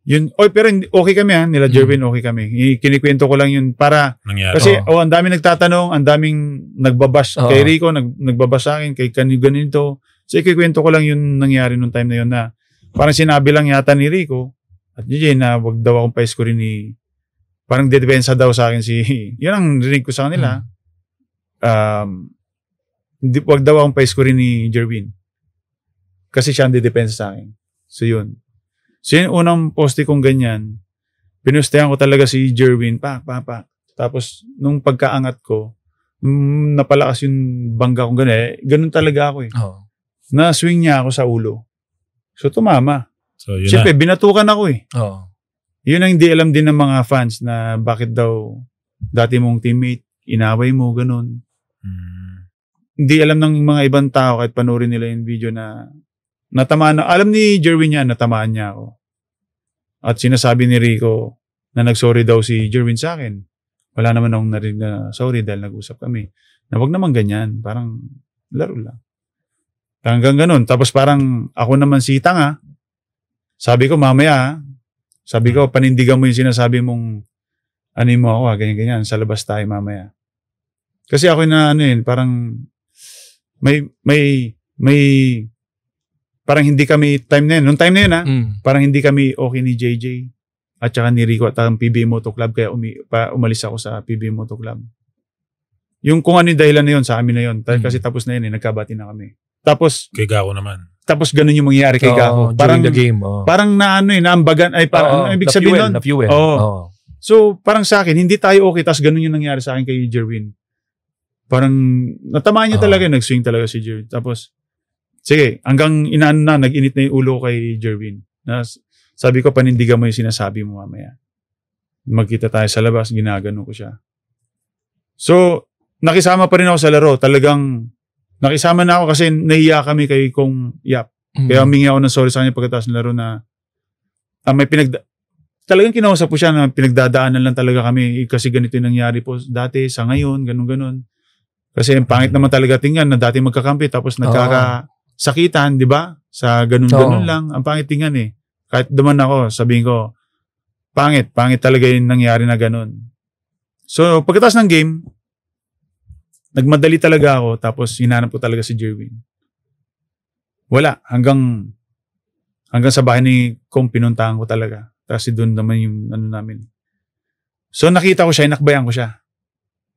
yun, pero okay kami nila Jerwin, okay kami. Kinikwento ko lang yun para, nangyari. Kasi ang daming nagtatanong, ang daming nagbabash kay Rico, nagbabash sa akin, kay ganito. So ikikwento ko lang yun nangyari nung time na yun na parang sinabi lang yata ni Rico at DJ na wag daw akong pa-score parang dedepensa daw sa akin yun ang rinig ko sa kanila. Wag daw akong pa-score ni Jerwin. Kasi siya ang dedepensa sa akin. So yun. So yung unang poste kong ganyan, pinustehan ko talaga si Jerwin, pa. Tapos, nung pagkaangat ko, napalakas yung bangga kong ganun talaga ako Na-swing niya ako sa ulo. So, tumama. So, yun siyempre, binatukan ako Yun ang hindi alam din ng mga fans na bakit daw dati mong teammate, inaway mo, ganun. Hindi alam ng mga ibang tao kahit panoorin nila yung video na natamaan na. Alam ni Jerwin yan, natamaan niya ako. At sinasabi ni Rico na nag-sorry daw si Jerwin sa akin. Wala naman akong narinig na sorry dahil nag-usap kami. Na wag naman ganyan. Parang laro lang. Hanggang ganun. Tapos parang ako naman si tanga. Sabi ko mamaya, sabi ko panindigan mo yung sinasabi mong mo ako ganyan-ganyan. Sa labas tayo mamaya. Kasi ako na parang may parang hindi kami time na yun. Nung time na yun parang hindi kami okay ni JJ at saka ni Rico at ang PBA Moto Club kaya umalis ako sa PBA Moto Club. Yung kung ano yung dahilan na yun sa amin na yun. Kasi tapos na yun nagkabati na kami. Tapos kay Gako naman. Tapos ganun yung mangyayari kay Gako. Parang the game. Parang naambagan parang ibig sabihin nun. So parang sa akin hindi tayo okay tapos ganun yung nangyari sa akin kay Jerwin. Parang natamaan niya talaga, nag-swing talaga si Jerwin. Tapos sige, hanggang nag-init na yung ulo kay Jerwin. Sabi ko, panindigan mo yung sinasabi mo mamaya. Magkita tayo sa labas, ginagano ko siya. So, nakisama pa rin ako sa laro. Talagang, nakisama na ako kasi nahiya kami kay Kong Yap. Kaya humingi ako ng sorry sa kanya pagkatapos ng laro na talagang kinausap ko siya na pinagdadaanan lang talaga kami kasi ganito yung nangyari po dati, sa ngayon, ganun-ganun. Kasi ang pangit naman talaga tingnan na dati magkakampi tapos sakitan, di ba? Sa ganun-ganun lang. Ang pangit tingnan Kahit duman ako, sabihin ko, pangit talaga yung nangyari na ganun. So, pagkatapos ng game, nagmadali talaga ako, tapos hinanap ko talaga si Jerwin. Wala. Hanggang sa bahay ni Kong pinuntahan ko talaga. Kasi doon naman yung namin. So, nakita ko siya, inakbayan ko siya.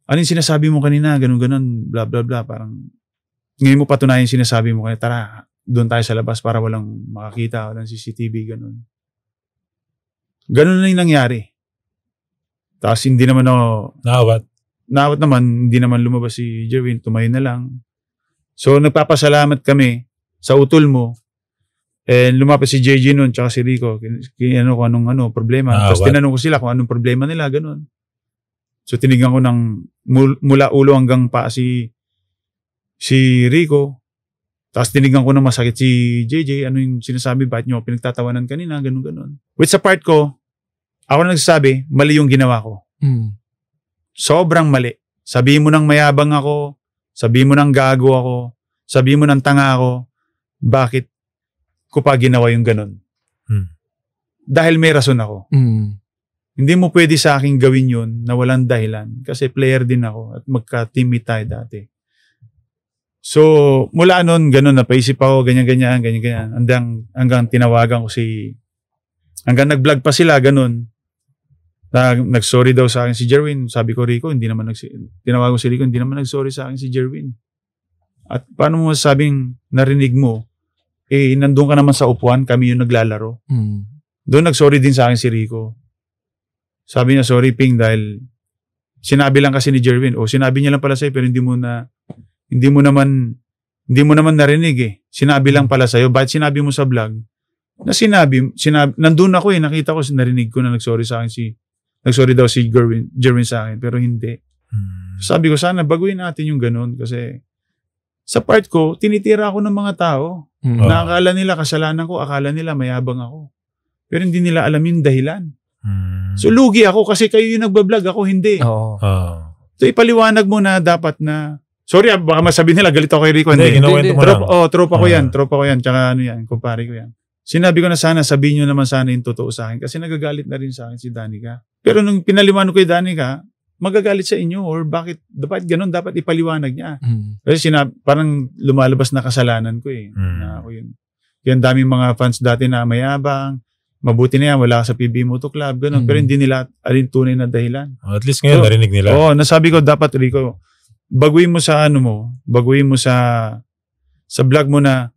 Ano yung sinasabi mo kanina? Ganun-ganun, blah, blah, blah. Parang, ngayon mo patunayan yung sinasabi mo kanina, tara, doon tayo sa labas para walang makakita, walang CCTV, ganun. Ganun na yung nangyari. Tapos hindi naman ako... Naawat naman, hindi naman lumabas si Jerwin, tumayo na lang. So nagpapasalamat kami sa utol mo. And lumapit si JJ nun, tsaka si Rico. Kung anong problema. Tapos tinanong ko sila kung anong problema nila, ganun. So tinignan ko ng mula ulo hanggang pa si Rico. Tapos tinignan ko na masakit si JJ. Ano yung sinasabi? Bakit nyo pinagtatawanan kanina? Ganun-ganun. With sa part ko, ako na nagsasabi, mali yung ginawa ko. Sobrang mali. Sabihin mo nang mayabang ako. Sabihin mo nang gago ako. Sabihin mo nang tanga ako. Bakit ko pa ginawa yung ganun? Dahil may rason ako. Hindi mo pwede sa akin gawin yun na walang dahilan. Kasi player din ako at magka-teammate tayo dati. So, mula nun, ganun, napaisip ako, ganyan. Hanggang tinawagan ko hanggang nag-vlog pa sila, ganun. Nag-sorry daw sa akin si Jerwin. Sabi ko, Rico, tinawagan ko si Rico, hindi naman nag-sorry sa akin si Jerwin. At paano mo masasabing narinig mo, nandun ka naman sa upuan, kami yung naglalaro. Doon nag-sorry din sa akin si Rico. Sabi niya, sorry Ping, dahil sinabi lang kasi ni Jerwin, sinabi niya lang pala sa'yo, pero hindi mo naman narinig Sinabi lang pala sa'yo. Bakit sinabi mo sa vlog? Na sinabi, nandun ako nakita ko, narinig ko na nagsorry sa akin nagsorry daw si Jerwin sa akin, pero hindi. Sabi ko, sana baguhin natin yung ganun kasi sa part ko, tinitira ako ng mga tao. Na akala nila kasalanan ko, akala nila mayabang ako. Pero hindi nila alam yung dahilan. So lugi ako kasi kayo yung nagbablog, ako hindi. So ipaliwanag mo na dapat na, sorry, baka masabi nila galit ako kay Rico. Hindi. Tropa ko yan. Tsaka ano yan, kumpare ko yan. Sinabi ko na sana, sabihin nyo naman sana yung totoo sa akin kasi nagagalit na rin sa akin si Danica. Pero nung pinaliwanag ko kay Danica, magagalit sa inyo or bakit ganun, dapat ipaliwanag niya. Kasi parang lumalabas na kasalanan ko eh. Na ako yun. Kaya ang daming mga fans dati na mayabang, mabuti na yan, wala ka sa PB Moto Club, ganun. Pero hindi nila alin tunay na dahilan. At least ngayon narinig nila. Oo, nasabi ko dapat Rico, baguhin mo sa sa vlog mo na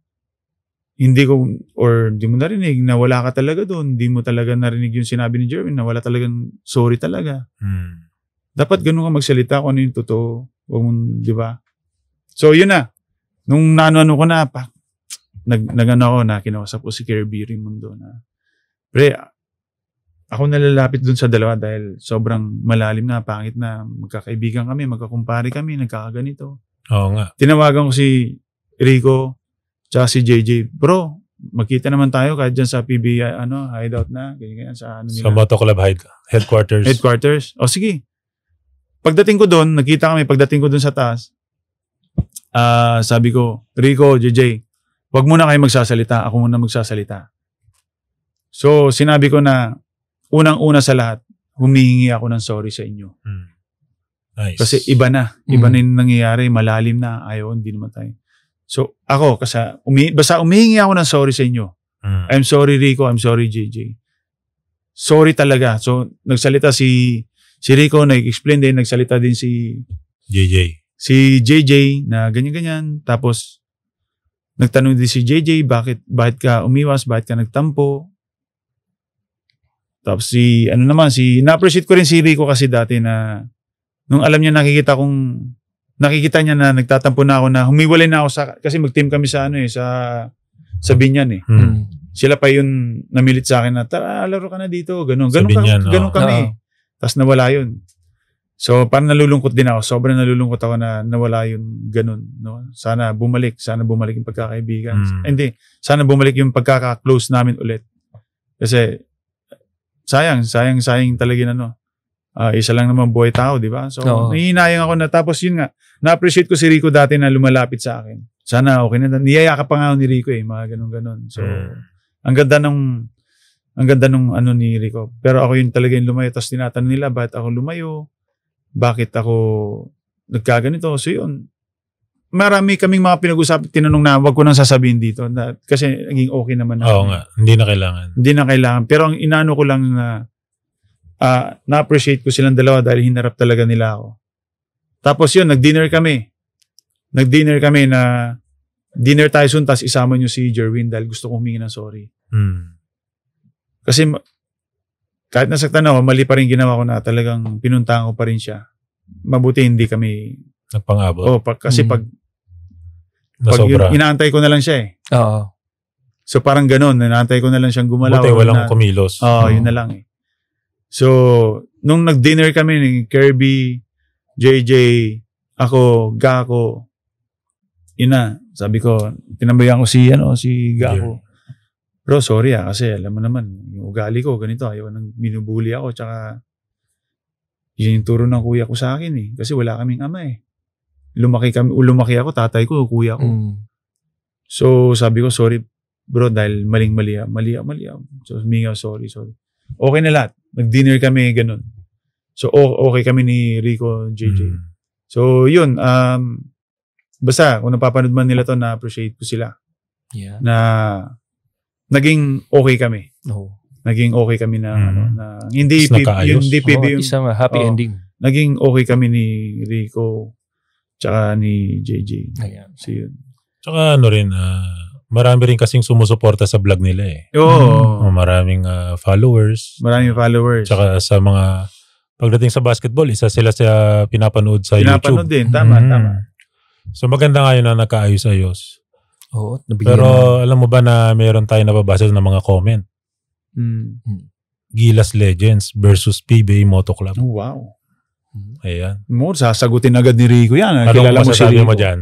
hindi mo narinig na wala ka talaga doon, hindi mo talaga narinig yung sinabi ni Jerwin na wala talagang sorry talaga. Dapat ganun ka magsalita kung ano yung totoo. Di ba? So, yun na. Nung naano ko na, kinakausap ko si Kirby Raimundo na, pre, ako nalalapit dun sa dalawa dahil sobrang malalim na, pangit na, magkakaibigan kami, magkakumpare kami, nagkakaganito. Oo nga. Tinawagan ko si Rico, tsaka si JJ, bro, magkita naman tayo kahit dyan sa PB, hideout na, ganyan, sa ano nila. Sa Moto Club headquarters. O sige. Pagdating ko doon, nakita kami, pagdating ko doon sa taas, sabi ko, Rico, JJ, wag muna kayo magsasalita, ako muna magsasalita. So, sinabi ko na, unang-una sa lahat, humihingi ako ng sorry sa inyo. Nice. Kasi iba na yung nangyayari, malalim na, ayaw, hindi naman tayo. So, ako, basta humihingi ako ng sorry sa inyo. I'm sorry, Rico, I'm sorry, JJ. Sorry talaga. So, nagsalita si Rico, nag-explain din, nagsalita din si JJ. Si JJ na ganyan-ganyan. Tapos, nagtanong din si JJ, bakit ka umiwas, bakit ka nagtampo. Tapos na-appreciate ko rin si Rico kasi dati na, nung alam niya nakikita niya na nagtatampo na ako na humiwalay na ako kasi mag-team kami sa Binyan eh. Sila pa yun namilit sa akin na, tara, laro ka na dito. Ganun kami. Tapos nawala yun. So, parang nalulungkot din ako. Sobrang nalulungkot ako na nawala yun ganun. No? Sana bumalik yung pagkakaibigan. Hindi, sana bumalik yung pagkaka-close namin ulit. Kasi, sayang talaga na isa lang naman buhay tao, di ba? So, nahihinayang ako na. Tapos yun nga, na-appreciate ko si Rico dati na lumalapit sa akin. Sana okay na. Niyayaka pa nga ako ni Rico mga ganun. So, ang ganda nung ni Rico. Pero ako yun talaga yung lumayo. Tapos tinatanong nila, bakit ako lumayo? Bakit ako nagkaganito? So yun. Marami kaming mga pinag-usap, tinanong na, wag ko nang sasabihin dito. Kasi naging okay naman. Oo nga. Hindi na kailangan. Pero ang inano ko lang na, na-appreciate ko silang dalawa dahil hinarap talaga nila ako. Tapos yun, nag-dinner kami na, dinner tayo soon, tapos isama nyo si Jerwin dahil gusto kong humingi ng sorry. Kasi kahit nasaktan ako, mali pa rin ginawa ko na talagang pinuntahan ko pa rin siya. Mabuti hindi kami nagpang-abot. Kasi pag inaantay ko na lang siya eh. Oo. So parang ganun, inaantay ko na lang siyang gumalaw. Buti walang kumilos. Yun na lang eh. So, nung nag-dinner kami ni Kirby, JJ, ako, Gako, sabi ko, tinambayan ko si Gako. Bro, sorry kasi alam mo naman, yung ugali ko, ganito, ayaw nang binubuli ako, tsaka yun yung turo ng kuya ko sa akin eh. Kasi wala kaming ama eh. Lumaki ako, tatay ko, kuya ko. So, sabi ko, sorry bro, dahil mali. So, huminga, sorry. Okay na lahat. Nag-dinner kami, ganun. So, okay kami ni Rico, JJ. So, yun, basta, kung napapanood man nila to, na-appreciate ko sila. Yeah. Na, naging okay kami. Naging okay kami na hindi PB yung isang happy ending. Naging okay kami ni Rico tsaka ni JJ. Ayan. So yun. Tsaka marami rin kasing sumusuporta sa vlog nila eh. Oo. Maraming followers. Tsaka sa mga pagdating sa basketball, isa sila sa pinapanood sa YouTube. Pinapanood din. Tama. So maganda nga yun na nakaayos-ayos. Oo, pero alam mo ba na mayroon tayo nababasa ng mga comment? Gilas Legends versus PBA Moto Club. Oh, wow. Ayan. More, sasagutin agad ni Rico yan. Anong Kilala mo si masasabi Rico. mo dyan?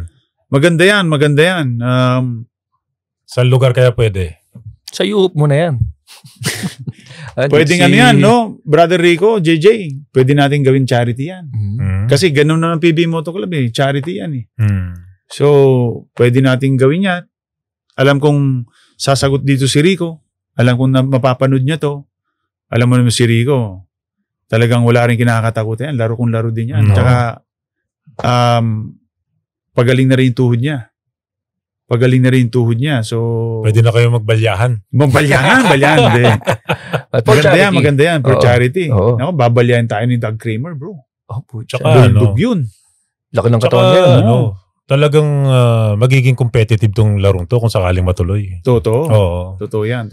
Maganda yan. Saan lugar kaya pwede? Sa Europe mo na yan. Pwedeng ano yan, no? Brother Rico, JJ, pwede natin gawin charity yan. Kasi ganun na ng PB Moto Club eh. Charity yan eh. So, pwede natin gawin yan. Alam kong sasagot dito si Rico. Alam kong mapapanood niya to. Alam mo naman si Rico, talagang wala rin kinakatakutan yan. Laro kong laro din yan. Tsaka, pagaling na rin yung tuhod niya. So, pwede na kayo magbalyahan. Balyahan. Maganda yan. For charity. Ako, babalyahan tayo ni Doug Kramer, bro. Tsaka, yun. Laki ng katawan niya. Talagang magiging competitive tong larong to kung sakaling matuloy. Totoo yan.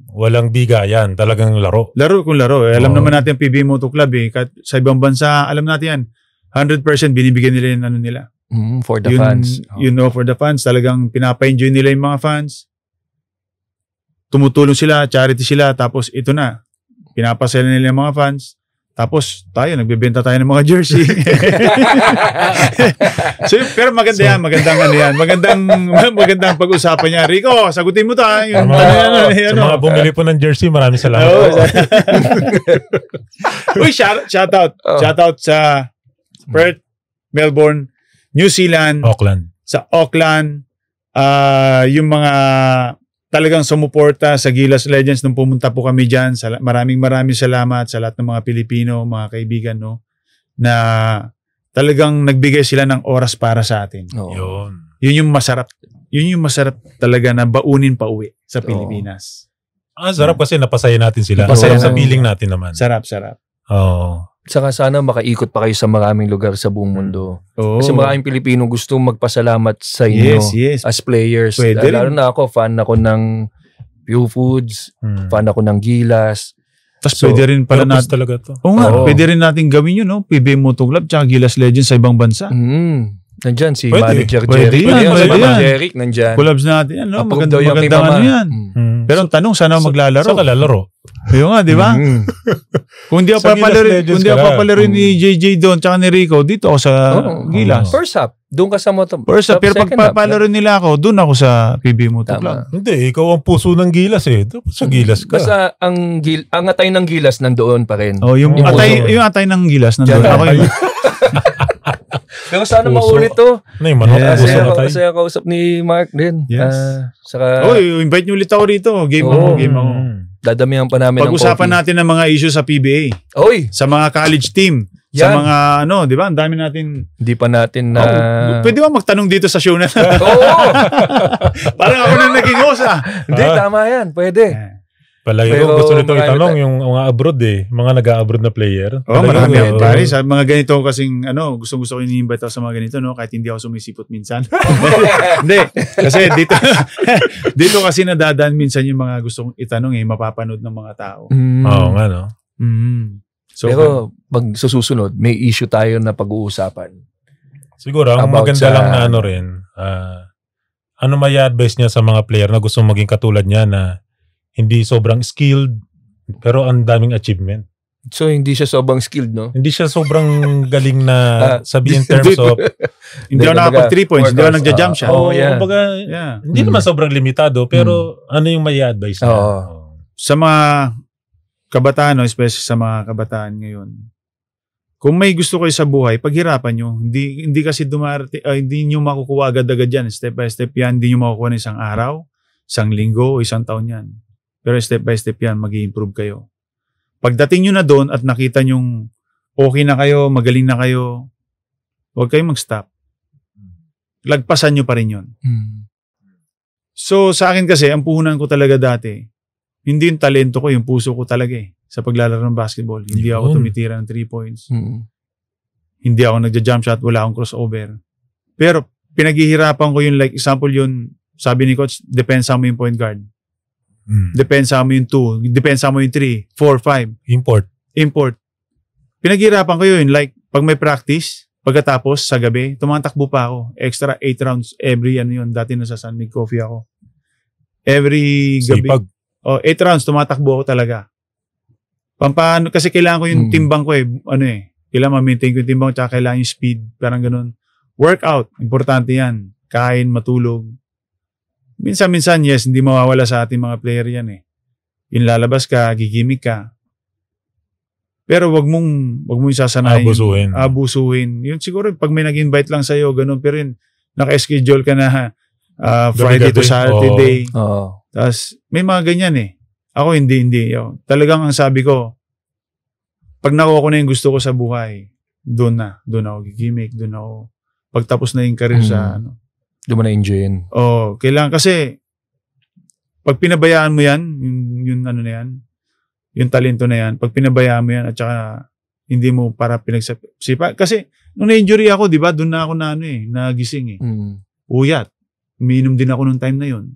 Walang bigayan. Talagang laro. Laro. Alam naman natin PB Moto Club eh. Sa ibang bansa, alam natin yan. 100% binibigyan nila yung ano nila. For the fans. For the fans. Talagang pinapa-enjoy nila yung mga fans. Tumutulong sila, charity sila. Tapos ito na. Pinapasaya nila yung mga fans. Tapos tayo, nagbebenta tayo ng mga jersey. So, pero maganda yan. Magandang pag-usapan niya. Rico, sagutin mo to. Sa mga bumili po ng jersey, maraming salamat. Uy, shout out. Shout out sa Perth, Melbourne, New Zealand, sa Auckland, yung mga talagang sumuporta sa Gilas Legends nung pumunta po kami dyan. Maraming salamat sa lahat ng mga Pilipino, mga kaibigan, no, na talagang nagbigay sila ng oras para sa atin. Yun yung masarap. Yun yung masarap talaga na baunin pa uwi sa Pilipinas. Sarap kasi napasaya natin sila. Sa feeling natin naman. Sarap. Saka sana makaikot pa kayo sa maraming lugar sa buong mundo. Kasi maraming Pilipino gusto magpasalamat sa inyo as players. Lalo na ako, fan ako ng Pure Foods, fan ako ng Gilas. Tapos pwede rin pala natin talaga to. Pwede rin natin gawin yun, no? PB Moto Club tsaka Gilas Legends sa ibang bansa. Nandyan si Manager Jerry. Jeric, nandyan. Collabs natin yan, no? Magandang ano yan. Pero ang tanong, sana maglalaro? Saan ka lalaro? Ayun nga, di ba? Kung di ako papalaro ni JJ doon tsaka ni Rico, dito ako sa Gilas. First up, doon ka sa Moto. Pero pag papalaro nila ako, doon ako sa PB Moto Club. Hindi, ikaw ang puso ng Gilas eh. Dapat sa Gilas ka. Basta ang atay ng Gilas nandoon pa rin. Yung atay ng Gilas nandoon. Ako yung... Pero sana maulit to. Masaya kausap ni Mark din. Invite niyo ulit ako rito. Game ako. Dadamihan pa namin pag-usapan natin ng mga issue sa PBA. Sa mga college team. Sa mga di ba? Ang dami natin. Hindi pa natin na... Pwede ba magtanong dito sa show na? Parang ako na naging host Hindi, tama yan. Pwede. Palagi ko gusto nito itanong yung mga abroad mga nag-a-abroad na player. Marami yan. Pare, sa mga ganito kasing gusto ko ini-invite ako sa mga ganito, no? Kahit hindi ako sumisipot minsan. Hindi. Kasi dito kasi nadadaan minsan yung mga gusto kong itanong mapapanood ng mga tao. Oo nga, no? So, pero pag susunod, may issue tayo na pag-uusapan. Siguro, ang maganda lang na ano may advice niya sa mga player na gusto maging katulad niya na hindi sobrang skilled, pero ang daming achievement. So, hindi siya sobrang skilled, no? Hindi siya sobrang galing na sabihin in terms of... Hindi ako nakapag 3 points, hindi ako nagja-jump shot. Hindi naman sobrang limitado, pero ano yung may advice niya? Sa mga kabataan, especially sa mga kabataan ngayon, kung may gusto kayo sa buhay, paghirapan nyo. Hindi kasi hindi nyo makukuha agad-agad yan. Step by step yan, hindi nyo makukuha ng isang araw, isang linggo, o isang taon yan. Pero step by step yan, mag-i-improve kayo. Pagdating nyo na doon at nakita nyong okay na kayo, magaling na kayo, huwag kayong mag-stop. Lagpasan nyo pa rin yun. So sa akin kasi, ang puhunan ko talaga dati, hindi yung talento ko, yung puso ko talaga sa paglalaro ng basketball. Hindi ako tumitira ng 3 points. Hindi ako nagja-jump shot, wala akong crossover. Pero pinaghihirapan ko yung example yun, sabi ni coach, depensa mo yung point guard. Depensa mo yung 2. Depensa mo yung 3, 4, 5. Import. Pinaghirapan ko yun. Pag may practice, pagkatapos sa gabi, tumatakbo pa ako. Extra 8 rounds every yun. Dati nasa San Mig Coffee ako. Every gabi. 8 rounds, tumatakbo ako talaga. Pampano, kasi kailangan ko yung timbang ko kailangan ma-maintain ko yung timbang, tsaka kailangan yung speed, parang ganun. Workout, importante yan. Kain, matulog. Minsan, yes, hindi mawawala sa ating mga player yan eh. Yung lalabas ka, gigimik ka. Pero wag mong sasanayin. Abusuhin. Yun siguro, pag may nag-invite lang sa'yo, ganun. Pero yun, naka-schedule ka na Friday to Saturday. Tapos, may mga ganyan eh. Ako, hindi. Talagang ang sabi ko, pag nakuha ko na yung gusto ko sa buhay, doon ako gigimik, doon ako, pagtapos na yung career sa doon mo na-enjoyin. Kailangan kasi, pag pinabayaan mo yan, yung yung talento na yan, pag pinabayaan mo yan, at saka, hindi mo para pinagsipa. Kasi, nung na-injury ako, di ba, doon na ako nagising eh. Uyat. Umiinom din ako nung time na yun.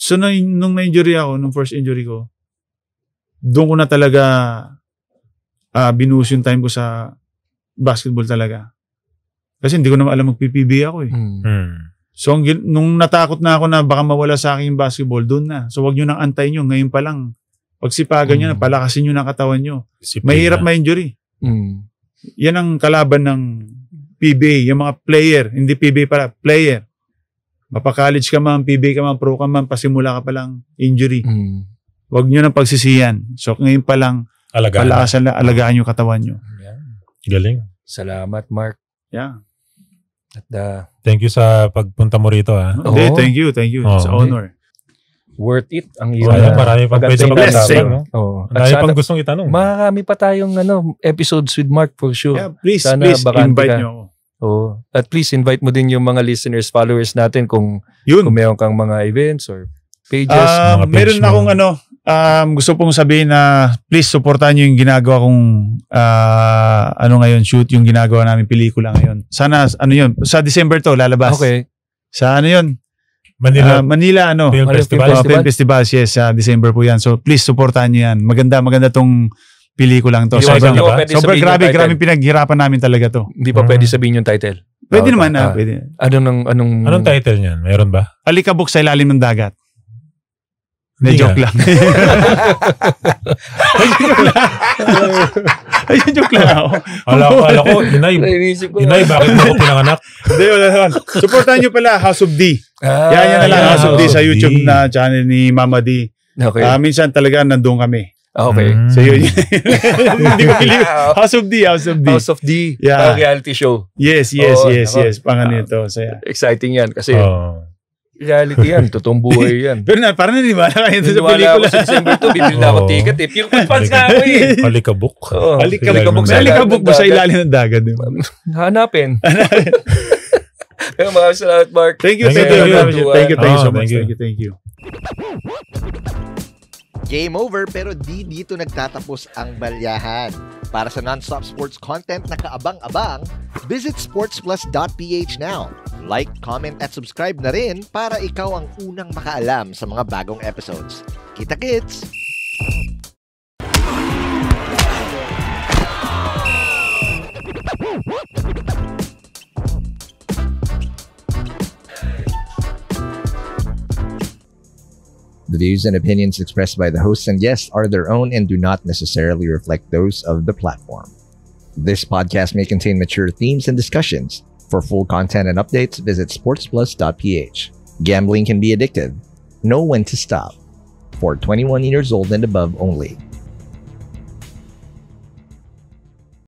So, nung na-injury ako, nung first injury ko, doon ko na talaga binuhos yung time ko sa basketball talaga. Kasi hindi ko naman alam mag-PPB ako eh. So, nung natakot na ako na baka mawala sa akin yung basketball, doon na. So, wag nyo nang antayin nyo. Ngayon pa lang, pagsipagan nyo na, palakasin nyo ng katawan nyo. Mahirap ma-injury. Yan ang kalaban ng PBA. Yung mga player, hindi PBA pala, player. Mapa-college ka man, PBA ka man, pro ka man, pasimula ka pa lang injury. Huwag nyo nang pagsisiyan. So, ngayon pa lang, alagaan yung katawan nyo. Yeah. Galing. Salamat, Mark. Yeah. At thank you sa pagpunta mo rito. Thank you. It's an honor. Worth it ang iyong marami pang pwede blessing. Marami pang gustong itanong. Marami pa tayong episodes with Mark for sure. Yeah, please invite nyo ako. At please invite mo din yung mga listeners, followers natin kung meron kang mga events or pages. Meron akong gusto pong sabihin na please supportahan nyo yung ginagawa kong ngayon, shoot yung ginagawa namin pelikula ngayon. Sana yun, sa December to lalabas. Okay. Sa yun? Manila Film Festival, yes, sa December po yan. So please supportahan nyo yan. Maganda tong pelikulang to. Sobrang grabe pinaghirapan namin talaga to. Hindi pa pwede sabihin yung title. Pwede naman pwede. Anong title niyan? Meron ba? Alikabok sa ilalim ng dagat. Joke lang. Joke lang ako. Ala ko, Inay, bakit mo ako pinanganak? Hindi, wala naman. Supportan nyo pala, House of D. Yan na lang, House of D sa YouTube na channel ni Mama D. Okay. Minsan talaga nandun kami. Okay. So yun. Hindi ko believe. House of D. Yeah. Reality show. Yes. Pangano ito. Exciting yan kasi reality yan. Totoong buhay yan. Pero parang naniniwala kayo sa pelikula. Ako sa December 2, bibili na ako ticket eh. Pure fans na ako eh. Alikabok. Alikabok mo sa ilalim ng dagat. Hanapin. Pero maraming salamat, Mark. Thank you so much. Thank you. Game over pero di dito nagtatapos ang balyahan. Para sa non-stop sports content na kaabang-abang, visit sportsplus.ph now. Like, comment at subscribe na rin para ikaw ang unang makaalam sa mga bagong episodes. Kita-kits! The views and opinions expressed by the hosts and guests are their own and do not necessarily reflect those of the platform. This podcast may contain mature themes and discussions. For full content and updates, visit sportsplus.ph. Gambling can be addictive. Know when to stop. For 21 years old and above only.